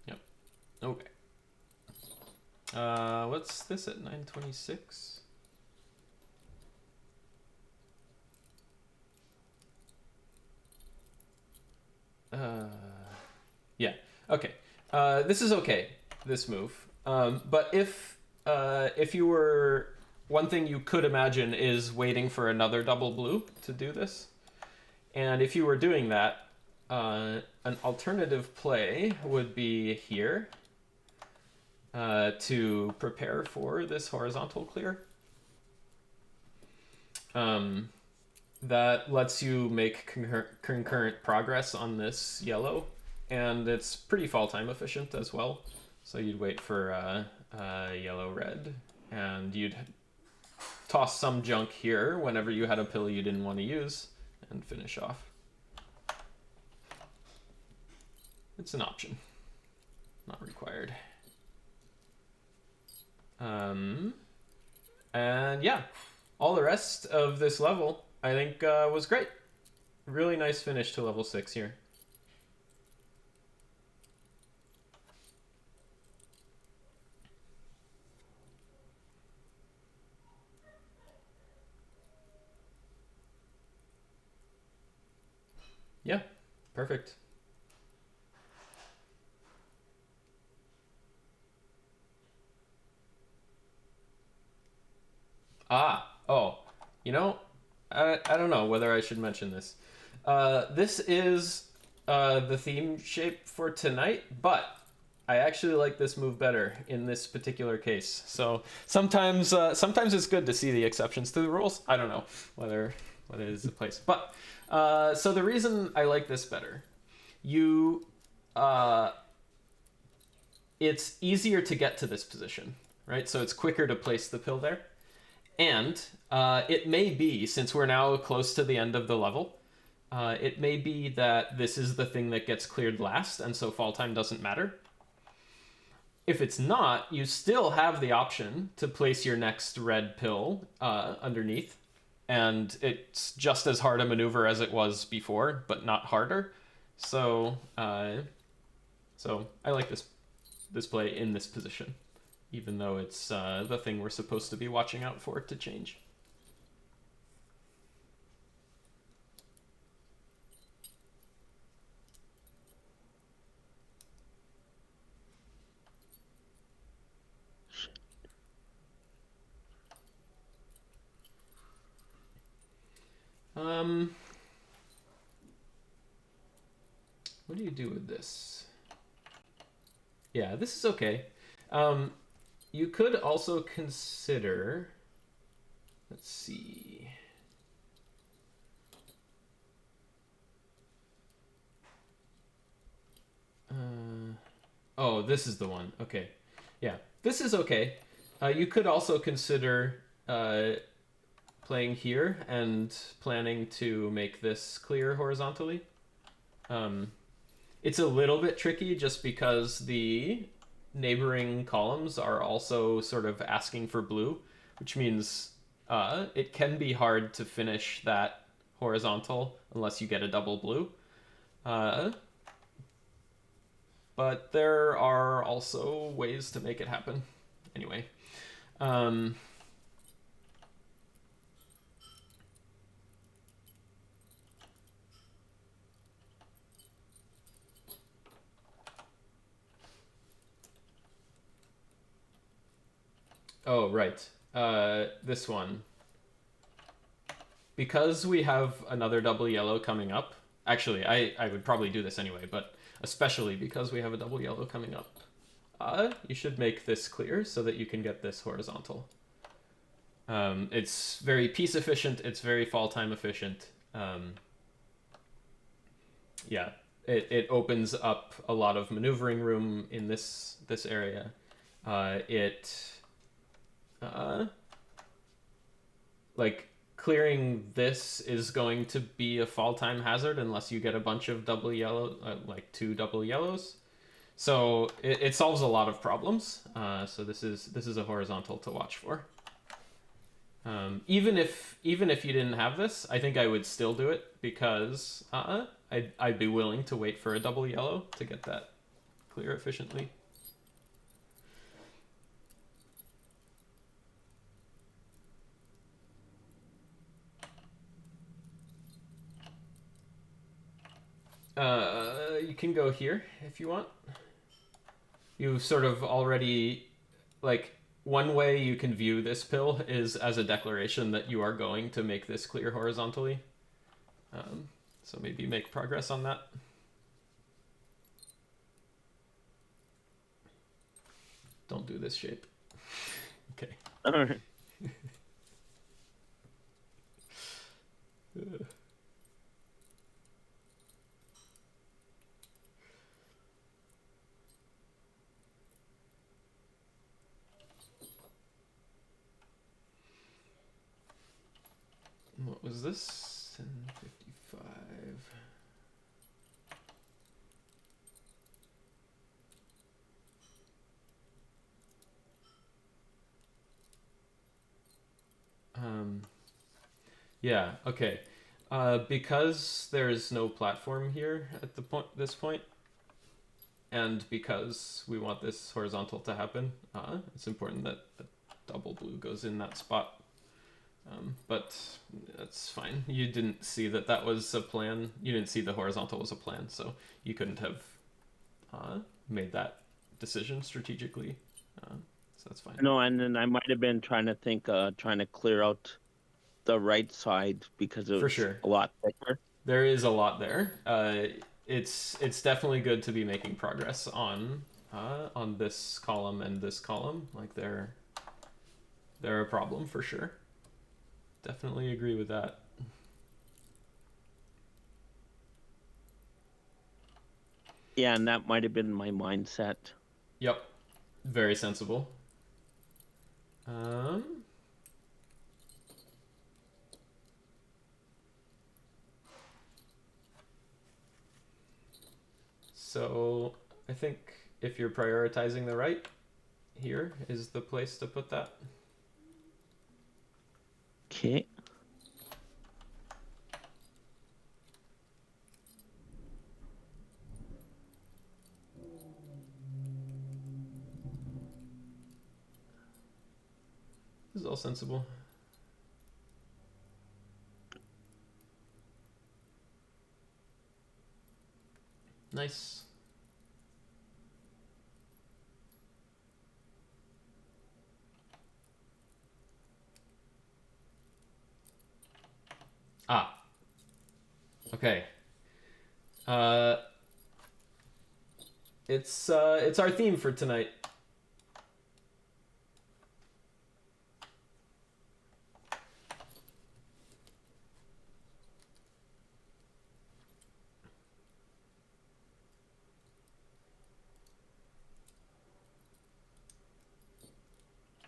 Yep. Okay. What's this at 926? Yeah. Okay. This is okay. This move. But if you were, one thing you could imagine is waiting for another double blue to do this, and if you were doing that, an alternative play would be here to prepare for this horizontal clear. That lets you make concurrent progress on this yellow, and it's pretty fall time efficient as well. So you'd wait for yellow red, and you'd toss some junk here whenever you had a pill you didn't want to use, and finish off. It's an option, not required. And yeah, all the rest of this level I think was great. Really nice finish to level 6 here. Yeah, perfect. Oh, I don't know whether I should mention this. This is the theme shape for tonight, but I actually like this move better in this particular case. So sometimes it's good to see the exceptions to the rules. I don't know whether it is the place, but so the reason I like this better, it's easier to get to this position, right? So it's quicker to place the pill there. And it may be, since we're now close to the end of the level, it may be that this is the thing that gets cleared last, and so fall time doesn't matter. If it's not, you still have the option to place your next red pill underneath, and it's just as hard a maneuver as it was before, but not harder. So I like this play in this position, even though it's the thing we're supposed to be watching out for to change. What do you do with this? Yeah, this is okay. You could also consider, let's see. Oh, this is the one. Okay. Yeah, this is okay. You could also consider playing here and planning to make this clear horizontally. It's a little bit tricky just because the neighboring columns are also sort of asking for blue, which means it can be hard to finish that horizontal unless you get a double blue. But there are also ways to make it happen. Anyway. Oh, right. This one. Because we have another double yellow coming up, actually, I would probably do this anyway, but especially because we have a double yellow coming up, you should make this clear so that you can get this horizontal. It's very piece efficient, it's very fall time efficient. Yeah, it opens up a lot of maneuvering room in this area. Like, clearing this is going to be a fall time hazard unless you get a bunch of double yellow, like 2 double yellows. So it solves a lot of problems. So this is a horizontal to watch for. Even if you didn't have this, I think I would still do it because I'd be willing to wait for a double yellow to get that clear efficiently. You can go here if you want. You've sort of already, like, one way you can view this pill is as a declaration that you are going to make this clear horizontally. So maybe make progress on that. Don't do this shape. Okay. All right. What was this? 1055. Yeah, okay. Because there's no platform here at this point, and because we want this horizontal to happen, it's important that the double blue goes in that spot. But that's fine. You didn't see that was a plan. You didn't see the horizontal was a plan, so you couldn't have made that decision strategically. So that's fine. No, and then I might have been trying to clear out the right side because it For was sure. a lot thicker. There is a lot there. It's definitely good to be making progress on this column and this column. Like they're a problem for sure. Definitely agree with that. Yeah, and that might have been my mindset. Yep. Very sensible. So I think if you're prioritizing the right, here is the place to put that. Okay. This is all sensible. Nice. Okay. It's our theme for tonight.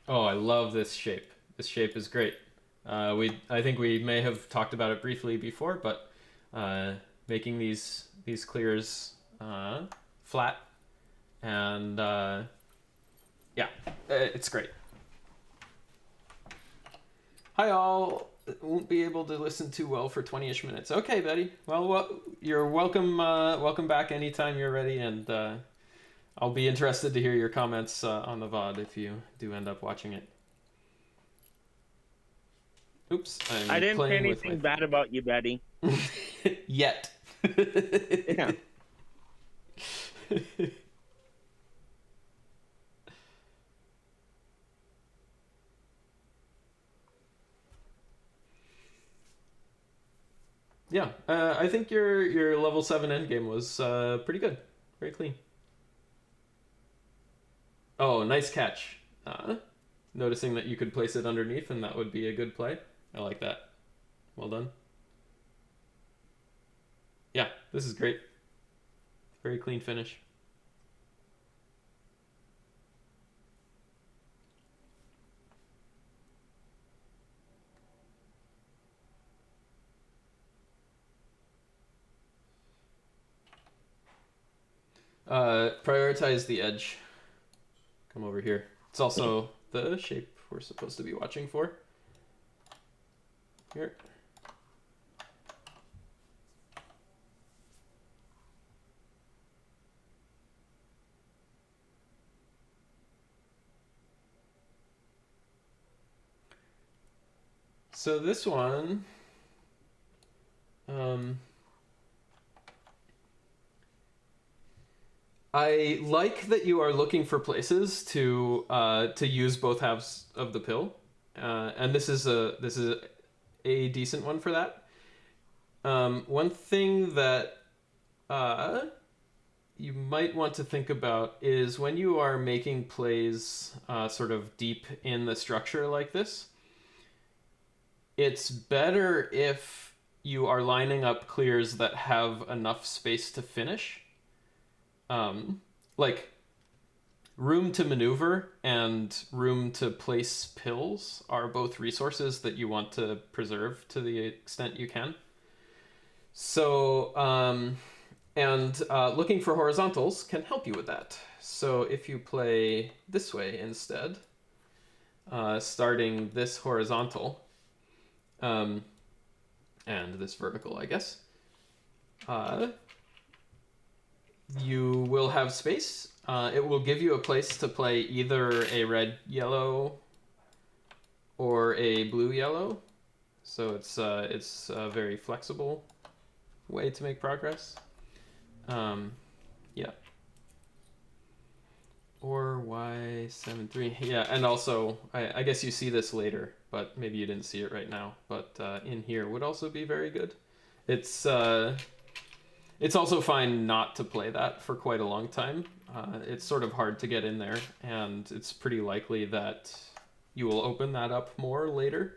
Oh, I love this shape. This shape is great. I think we may have talked about it briefly before, but making these clears flat, and yeah, it's great. Hi all. Won't be able to listen too well for 20-ish minutes. Okay, Betty. Well, you're welcome. Welcome back anytime you're ready, and I'll be interested to hear your comments on the VOD if you do end up watching it. Oops, I I'm didn't say playing with anything bad about you, Betty. Yet. Yeah. Yeah, I think your level 7 endgame was pretty good. Very clean. Oh, nice catch. Noticing that you could place it underneath and that would be a good play. I like that. Well done. Yeah, this is great. Very clean finish. Prioritize the edge. Come over here. It's also the shape we're supposed to be watching for. Here. So this one, I like that you are looking for places to use both halves of the pill, and this is a decent one for that. One thing that you might want to think about is when you are making plays sort of deep in the structure like this, it's better if you are lining up clears that have enough space to finish. Like room to maneuver and room to place pills are both resources that you want to preserve to the extent you can. So, looking for horizontals can help you with that. So if you play this way instead, starting this horizontal, and this vertical, I guess, you will have space. It will give you a place to play either a red-yellow or a blue-yellow. So it's a very flexible way to make progress. Yeah. Or Y73. Yeah, and also, I guess you see this later, but maybe you didn't see it right now. But in here would also be very good. It's also fine not to play that for quite a long time. It's sort of hard to get in there, and it's pretty likely that you will open that up more later.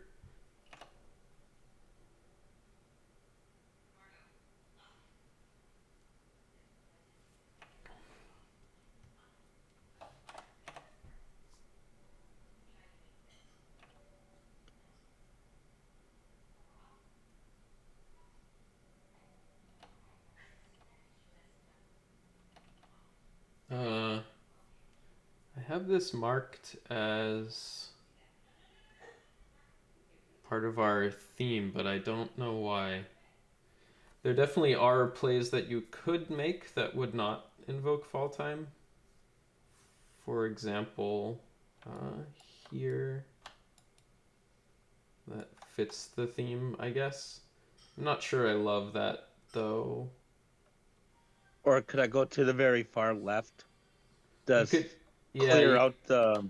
I have this marked as part of our theme, but I don't know why. There definitely are plays that you could make that would not invoke fall time. For example, here, that fits the theme, I guess. I'm not sure I love that, though. Or could I go to the very far left? You could, Clear out the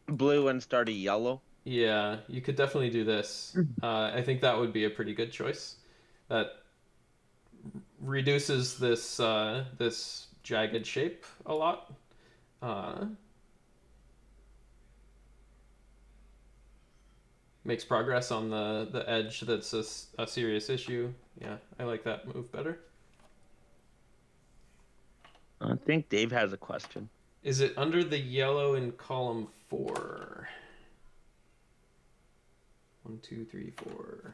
blue and start a yellow? Yeah, you could definitely do this. I think that would be a pretty good choice. That reduces this this jagged shape a lot. Makes progress on the edge that's a serious issue. Yeah, I like that move better. I think Dave has a question. Is it under the yellow in column 4? 1, 2, 3, 4. 1,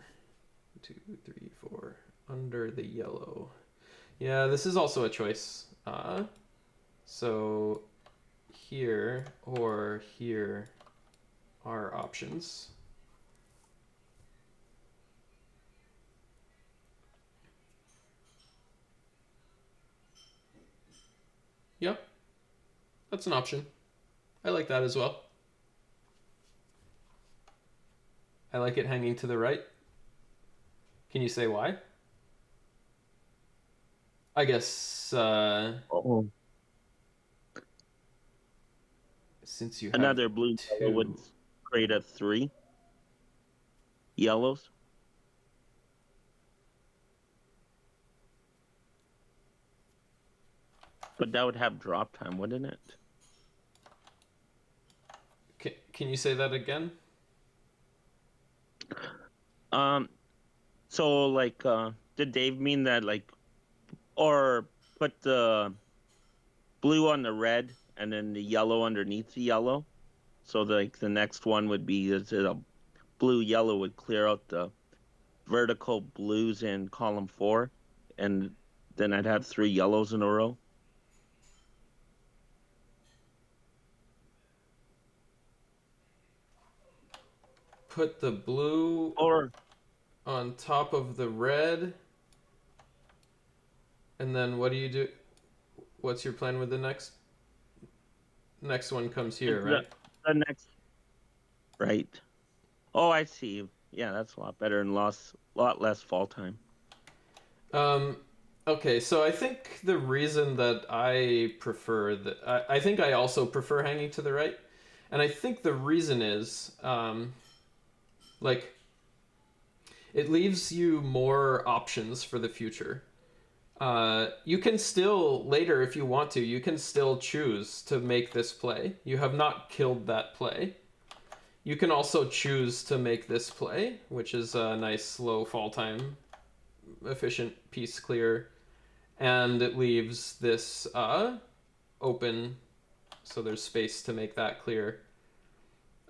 2, 3, 4. Under the yellow. Yeah, this is also a choice. So here or here are options. Yep, that's an option. I like that as well. I like it hanging to the right. Can you say why? I guess Oh. since you have Another blue yellow would two. create a 3 yellows. But that would have drop time, wouldn't it? Can you say that again? So like did Dave mean that like or put the blue on the red and then the yellow underneath the yellow? So like the next one would be is it a blue yellow would clear out the vertical blues in column 4 and then I'd have 3 yellows in a row. Put the blue Or on top of the red. And then what do you do? What's your plan with the next one comes here, the, right? the next right. Oh, I see. Yeah, that's a lot better and lot less fall time. Okay, so I think the reason that I prefer I think I also prefer hanging to the right. And I think the reason is, like, it leaves you more options for the future. You can still, later, if you want to, you can still choose to make this play. You have not killed that play. You can also choose to make this play, which is a nice low fall time, efficient piece clear. And it leaves this open, so there's space to make that clear.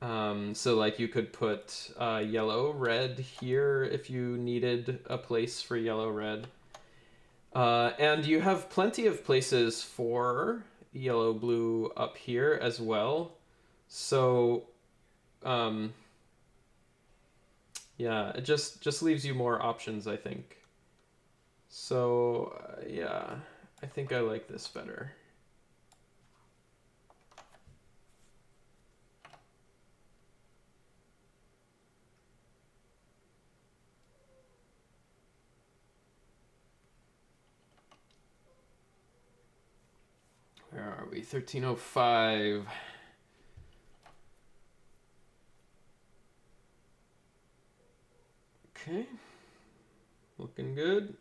So like you could put yellow, red here if you needed a place for yellow, red. And you have plenty of places for yellow, blue up here as well. So, yeah, it just leaves you more options, I think. So, yeah, I think I like this better. Where are we? 1305. Okay. Looking good.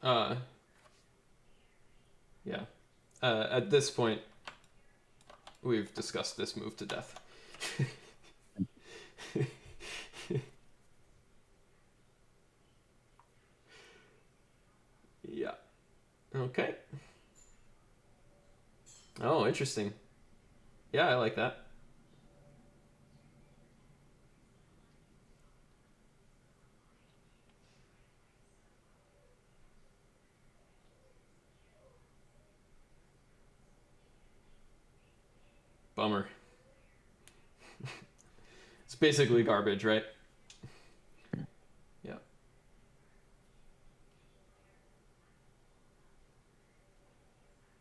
Uh, yeah. At this point, we've discussed this move to death. Yeah. Okay. Oh, interesting. Yeah, I like that. Bummer. It's basically garbage, right? Yeah.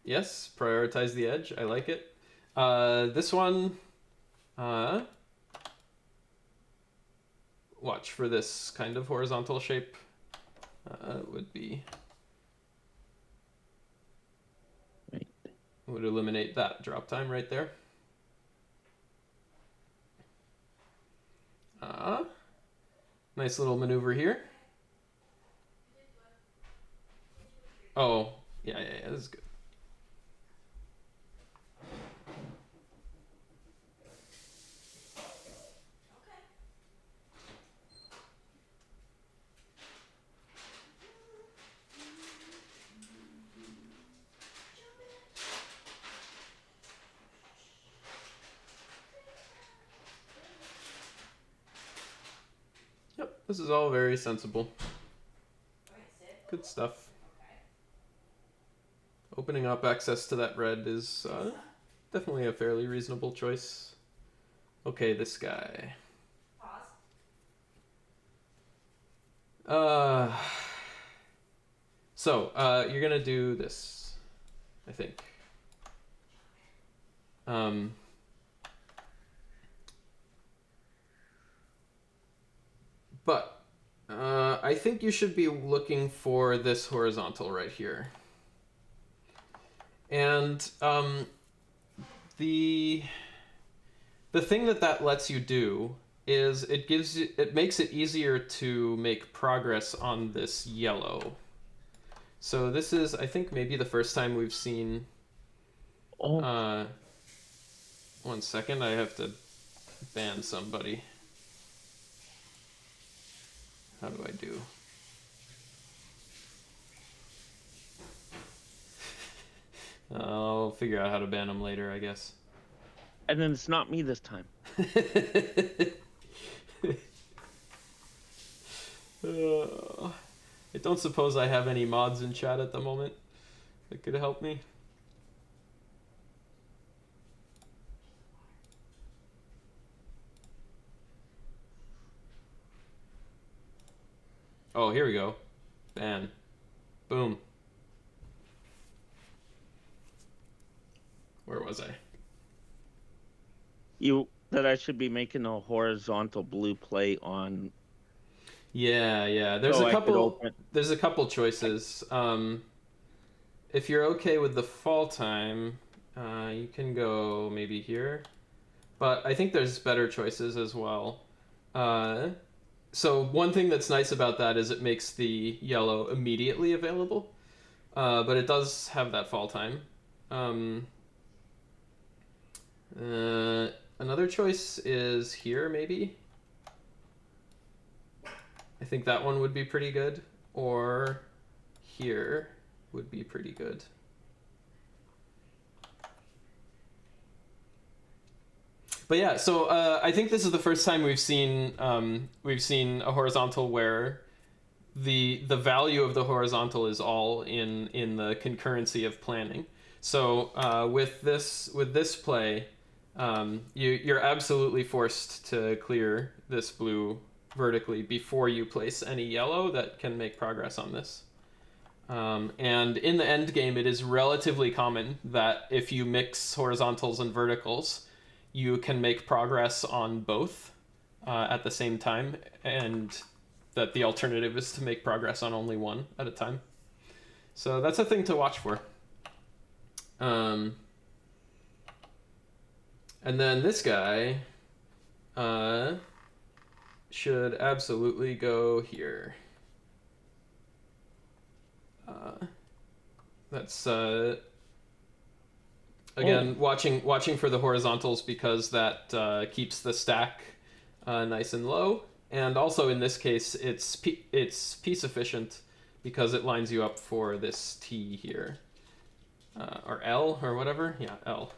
Yes, prioritize the edge. I like it. This one, uh, watch for this kind of horizontal shape. Would be Right. would eliminate that drop time right there. Nice little maneuver here. Oh, yeah, this is good. This is all very sensible. Good stuff. Opening up access to that red is definitely a fairly reasonable choice. Okay, this guy. So, you're gonna do this, I think. But I think you should be looking for this horizontal right here. And the thing that lets you do is it makes it easier to make progress on this yellow. So this is, I think, maybe the first time we've seen. Oh. 1 second, I have to ban somebody. How do I do? I'll figure out how to ban them later, I guess. And then it's not me this time. I don't suppose I have any mods in chat at the moment that could help me. Oh, here we go. Ban. Boom. Where was I? That I should be making a horizontal blue play on. Yeah. There's So a I could couple. open- There's a couple choices. If you're okay with the fall time, you can go maybe here. But I think there's better choices as well. So one thing that's nice about that is it makes the yellow immediately available, but it does have that fall time. Another choice is here, maybe. I think that one would be pretty good, or here would be pretty good. But yeah, so I think this is the first time we've seen a horizontal where the value of the horizontal is all in the concurrency of planning. So with this play, you're absolutely forced to clear this blue vertically before you place any yellow that can make progress on this. And in the end game, it is relatively common that if you mix horizontals and verticals, you can make progress on both at the same time, and that the alternative is to make progress on only one at a time. So that's a thing to watch for. And then this guy should absolutely go here. That's again watching for the horizontals, because that keeps the stack nice and low, and also in this case it's piece efficient because it lines you up for this T here, or L or whatever. Yeah, L.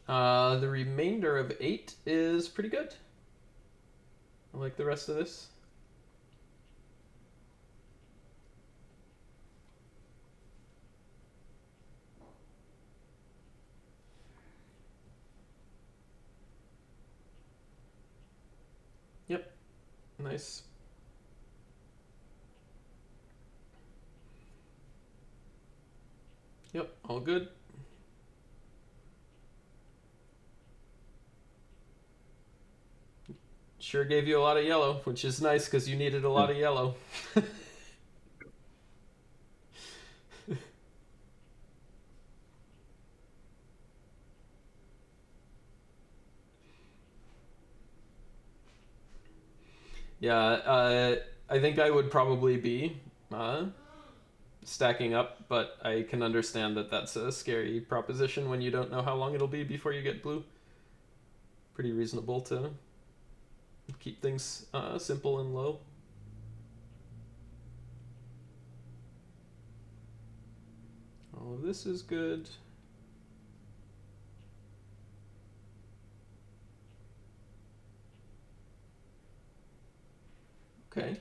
The remainder of 8 is pretty good. I like the rest of this. Yep, nice. Yep, all good. Sure gave you a lot of yellow, which is nice because you needed a lot of yellow. Yeah, I think I would probably be stacking up, but I can understand that that's a scary proposition when you don't know how long it'll be before you get blue. Pretty reasonable to keep things simple and low. All of this is good. Okay.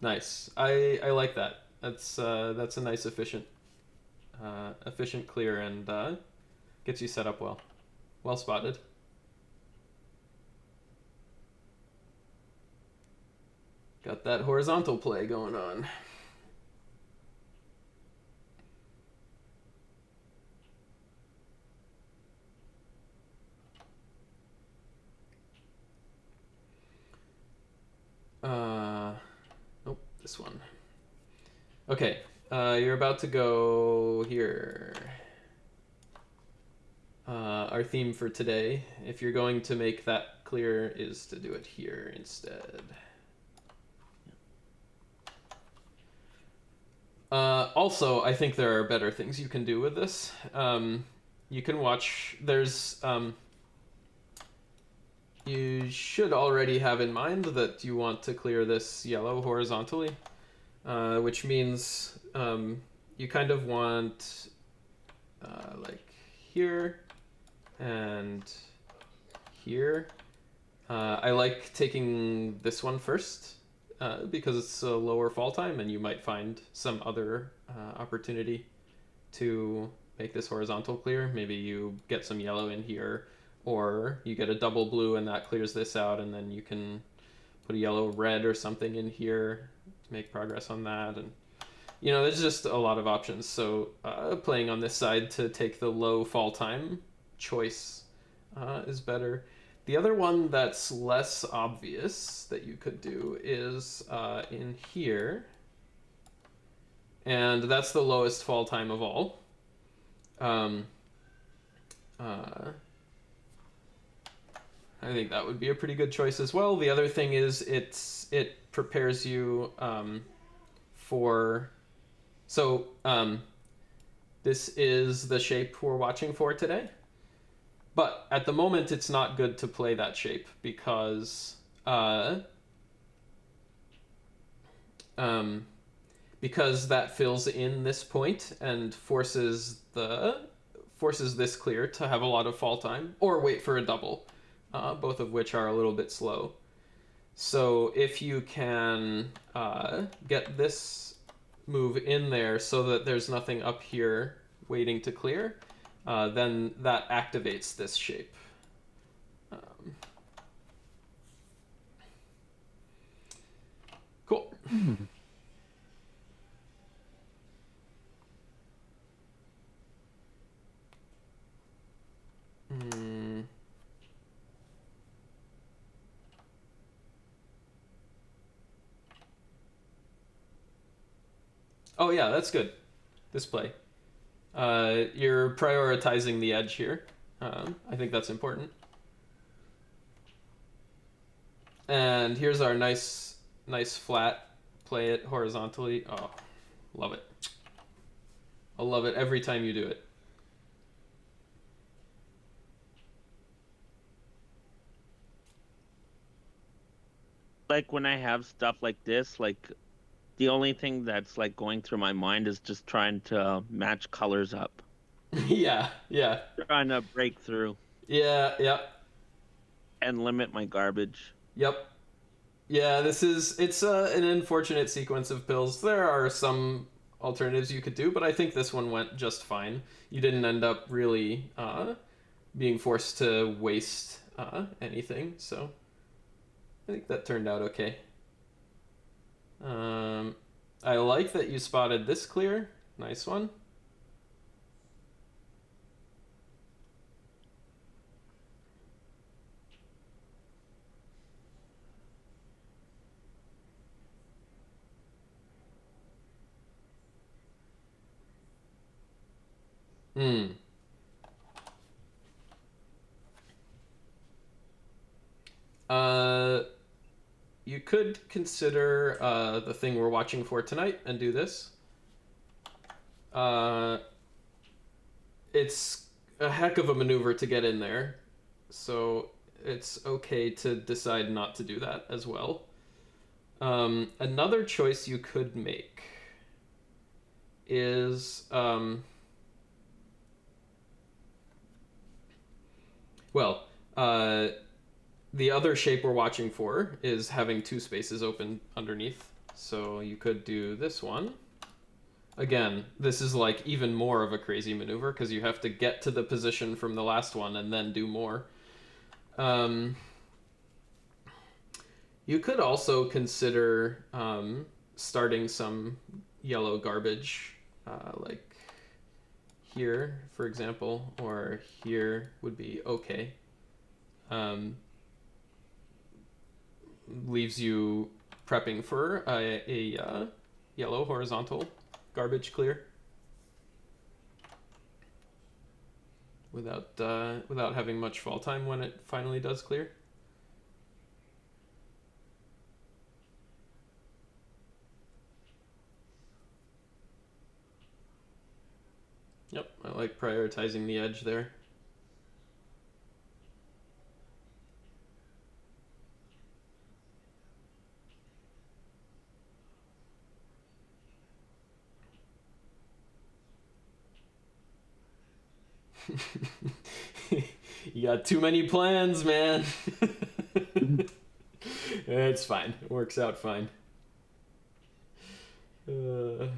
Nice. I like that. That's a nice efficient clear, and gets you set up well. Well spotted. Got that horizontal play going on. Nope, this one. Okay, you're about to go here. Our theme for today, if you're going to make that clear, is to do it here instead. Also, I think there are better things you can do with this. You can watch, you should already have in mind that you want to clear this yellow horizontally, which means you kind of want like here and here. I like taking this one first because it's a lower fall time, and you might find some other opportunity to make this horizontal clear. Maybe you get some yellow in here, or you get a double blue and that clears this out, and then you can put a yellow red or something in here to make progress on that. And there's just a lot of options. So playing on this side to take the low fall time choice is better. The other one that's less obvious that you could do is in here, and that's the lowest fall time of all. I think that would be a pretty good choice as well. The other thing is it prepares you for... So this is the shape we're watching for today. But at the moment, it's not good to play that shape because that fills in this point and forces this clear to have a lot of fall time or wait for a double, both of which are a little bit slow. So if you can get this move in there so that there's nothing up here waiting to clear, then that activates this shape. Cool. Oh yeah, that's good. Display. You're prioritizing the edge here. I think that's important. And here's our nice flat. Play it horizontally. Oh, love it. I'll love it every time you do it. Like when I have stuff like this, like the only thing that's like going through my mind is just trying to match colors up. Yeah. Trying to break through. Yeah. And limit my garbage. Yep. Yeah, it's an unfortunate sequence of pills. There are some alternatives you could do, but I think this one went just fine. You didn't end up really being forced to waste anything, so I think that turned out okay. I like that you spotted this clear. Nice one. You could consider the thing we're watching for tonight and do this. It's a heck of a maneuver to get in there, so it's okay to decide not to do that as well. Another choice you could make is The other shape we're watching for is having two spaces open underneath. So you could do this one. Again, this is like even more of a crazy maneuver because you have to get to the position from the last one and then do more. You could also consider starting some yellow garbage, like here, for example, or here would be okay. Leaves you prepping for a yellow horizontal garbage clear without having much fall time when it finally does clear. Yep, I like prioritizing the edge there. You got too many plans, man. It's fine. It works out fine. Yep.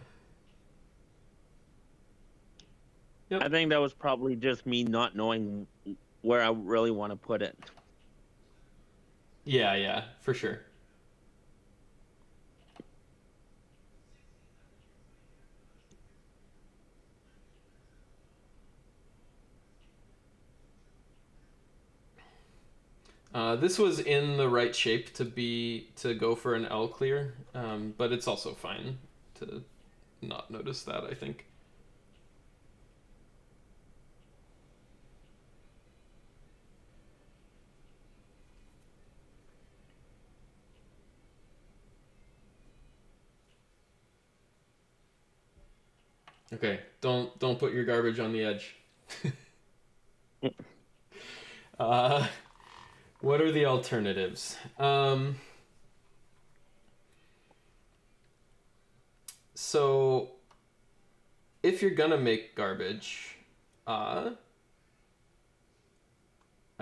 I think that was probably just me not knowing where I really want to put it. Yeah, for sure. This was in the right shape to go for an L clear, but it's also fine to not notice that, I think. Okay, don't put your garbage on the edge. What are the alternatives? So if you're gonna make garbage, I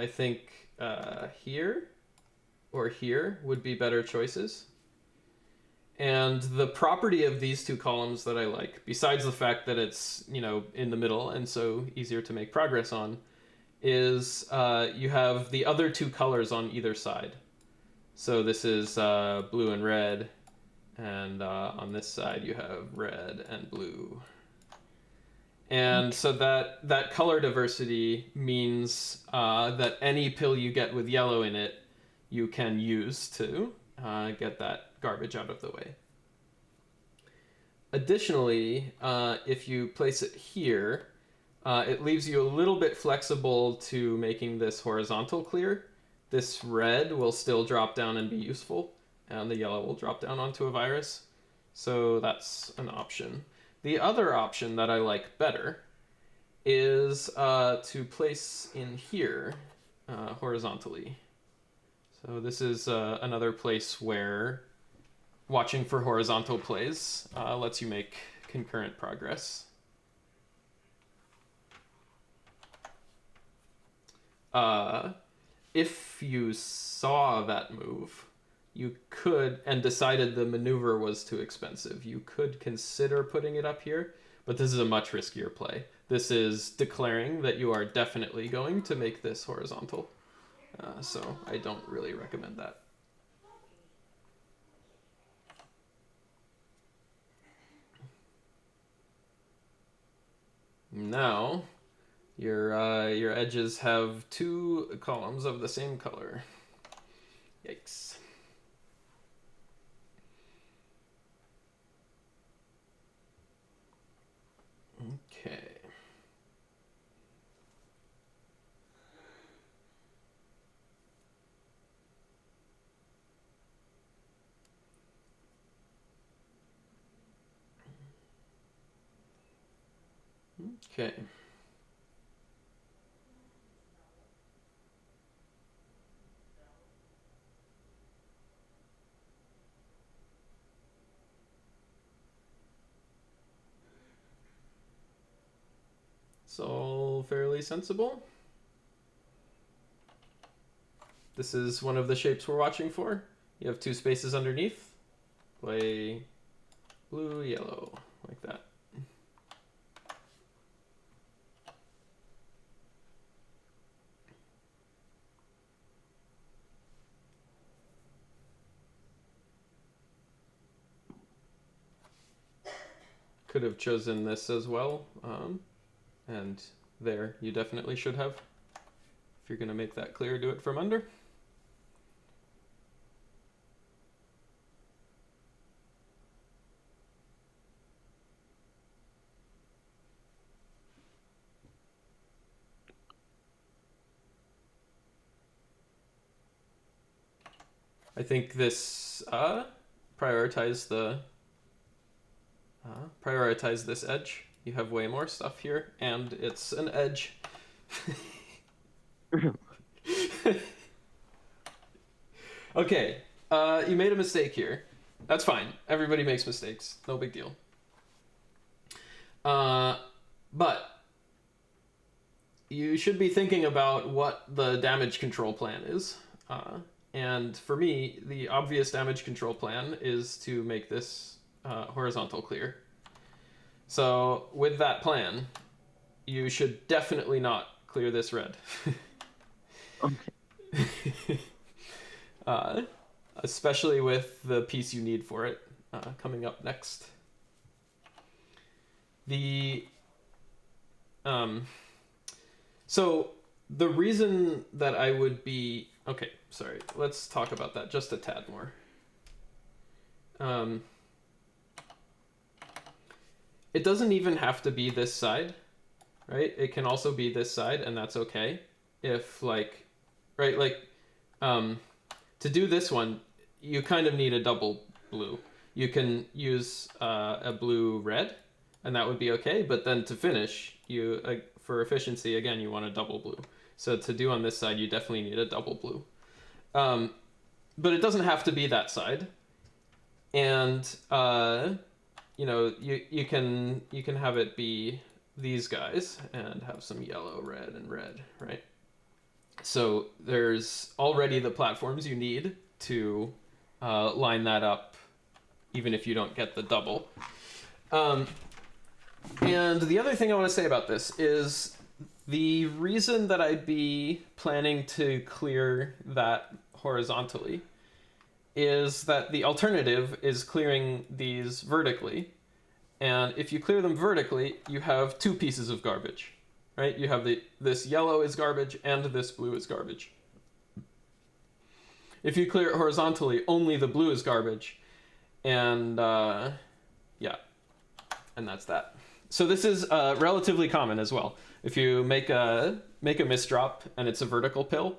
think here or here would be better choices. And the property of these two columns that I like, besides the fact that it's, in the middle and so easier to make progress on, is you have the other two colors on either side. So this is blue and red, and on this side you have red and blue. And so that color diversity means that any pill you get with yellow in it, you can use to get that garbage out of the way. Additionally, if you place it here, it leaves you a little bit flexible to making this horizontal clear. This red will still drop down and be useful, and the yellow will drop down onto a virus. So that's an option. The other option that I like better is to place in here horizontally. So this is another place where watching for horizontal plays lets you make concurrent progress. If you saw that move, you could, and decided the maneuver was too expensive, you could consider putting it up here, but this is a much riskier play. This is declaring that you are definitely going to make this horizontal. So I don't really recommend that. Now, your edges have two columns of the same color. Yikes. Okay. Okay. It's all fairly sensible. This is one of the shapes we're watching for. You have 2 spaces underneath. Play blue, yellow, like that. Could have chosen this as well, and there, you definitely should have. If you're gonna make that clear, do it from under. I think this prioritize this edge. You have way more stuff here, and it's an edge. Okay, you made a mistake here. That's fine. Everybody makes mistakes. No big deal. But you should be thinking about what the damage control plan is. And for me, the obvious damage control plan is to make this horizontal clear. So with that plan, you should definitely not clear this red. Okay. Especially with the piece you need for it coming up next. So the reason that I would be... Okay, sorry. Let's talk about that just a tad more. It doesn't even have to be this side, right? It can also be this side, and that's okay. If, like, right, like, to do this one, you kind of need a double blue. You can use a blue-red, and that would be okay, but then to finish, you for efficiency, again, you want a double blue. So to do on this side, you definitely need a double blue. But it doesn't have to be that side. And, you know, you can have it be these guys and have some yellow, red, and red, right? So there's already the platforms you need to line that up, even if you don't get the double. And the other thing I want to say about this is the reason that I'd be planning to clear that horizontally is that the alternative is clearing these vertically. And if you clear them vertically, you have 2 pieces of garbage, right? You have this yellow is garbage and this blue is garbage. If you clear it horizontally, only the blue is garbage. And yeah, and that's that. So this is relatively common as well. If you make a misdrop and it's a vertical pill,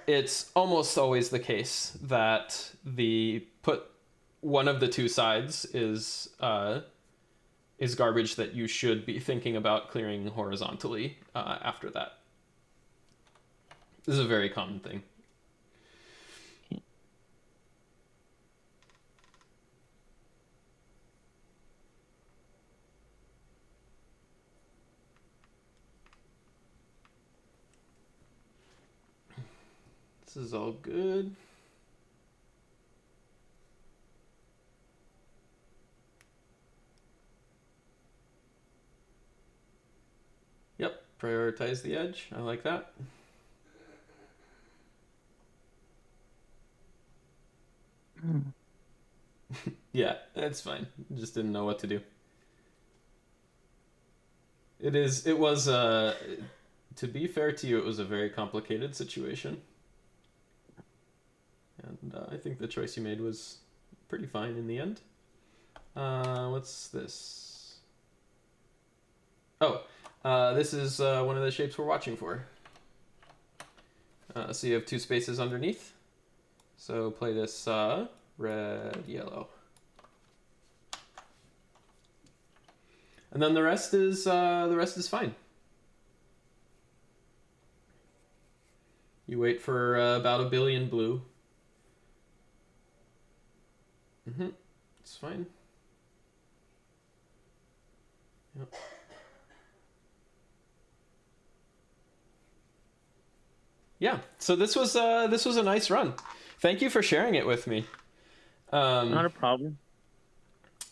it's almost always the case that one of the 2 sides is garbage that you should be thinking about clearing horizontally after that. This is a very common thing. This is all good. Yep, prioritize the edge. I like that. Yeah, that's fine. Just didn't know what to do. It was to be fair to you, it was a very complicated situation. And I think the choice you made was pretty fine in the end. What's this? Oh, this is one of the shapes we're watching for. So you have 2 spaces underneath. So play this red, yellow. And then the rest is fine. You wait for about 1 billion blue. It's fine. Yep. Yeah. So this was a nice run. Thank you for sharing it with me. Not a problem.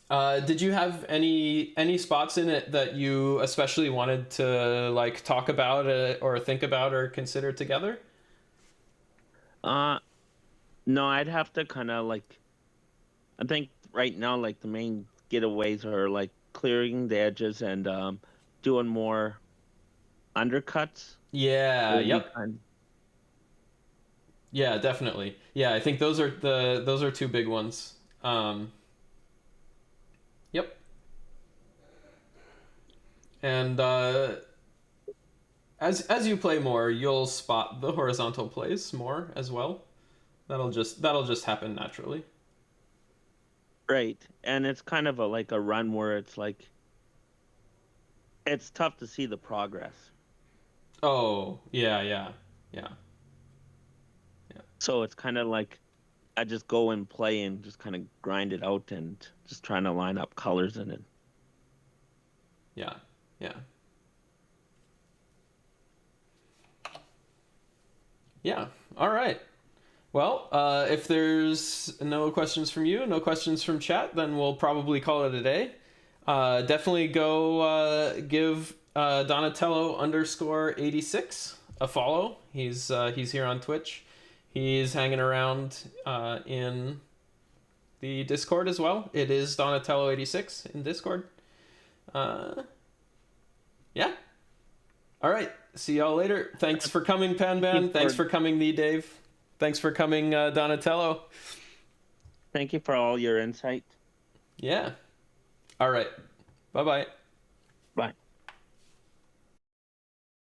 Did you have any spots in it that you especially wanted to like talk about or think about or consider together? Uh, no, I'd have to kind of like. I think right now, like the main getaways are like clearing the edges and doing more undercuts. It Yeah. would be Yep. kind. Yeah. Definitely. Yeah. I think those are two big ones. Yep. And as you play more, you'll spot the horizontal plays more as well. That'll just happen naturally. Right, and it's kind of a like a run where it's like it's tough to see the progress. Oh, yeah, yeah, yeah, yeah, So it's kind of like I just go and play and just kind of grind it out and just trying to line up colors in it. yeah, yeah, yeah. All right. Well, if there's no questions from you, no questions from chat, then we'll probably call it a day. Definitely go give Donatello underscore 86 a follow. He's here on Twitch. He's hanging around in the Discord as well. It is Donatello 86 in Discord. Uh, yeah. All right. See y'all later. Thanks for coming, Panban. Thanks for coming, the Dave. Thanks for coming, Donatello. Thank you for all your insight. Yeah. All right. Bye bye.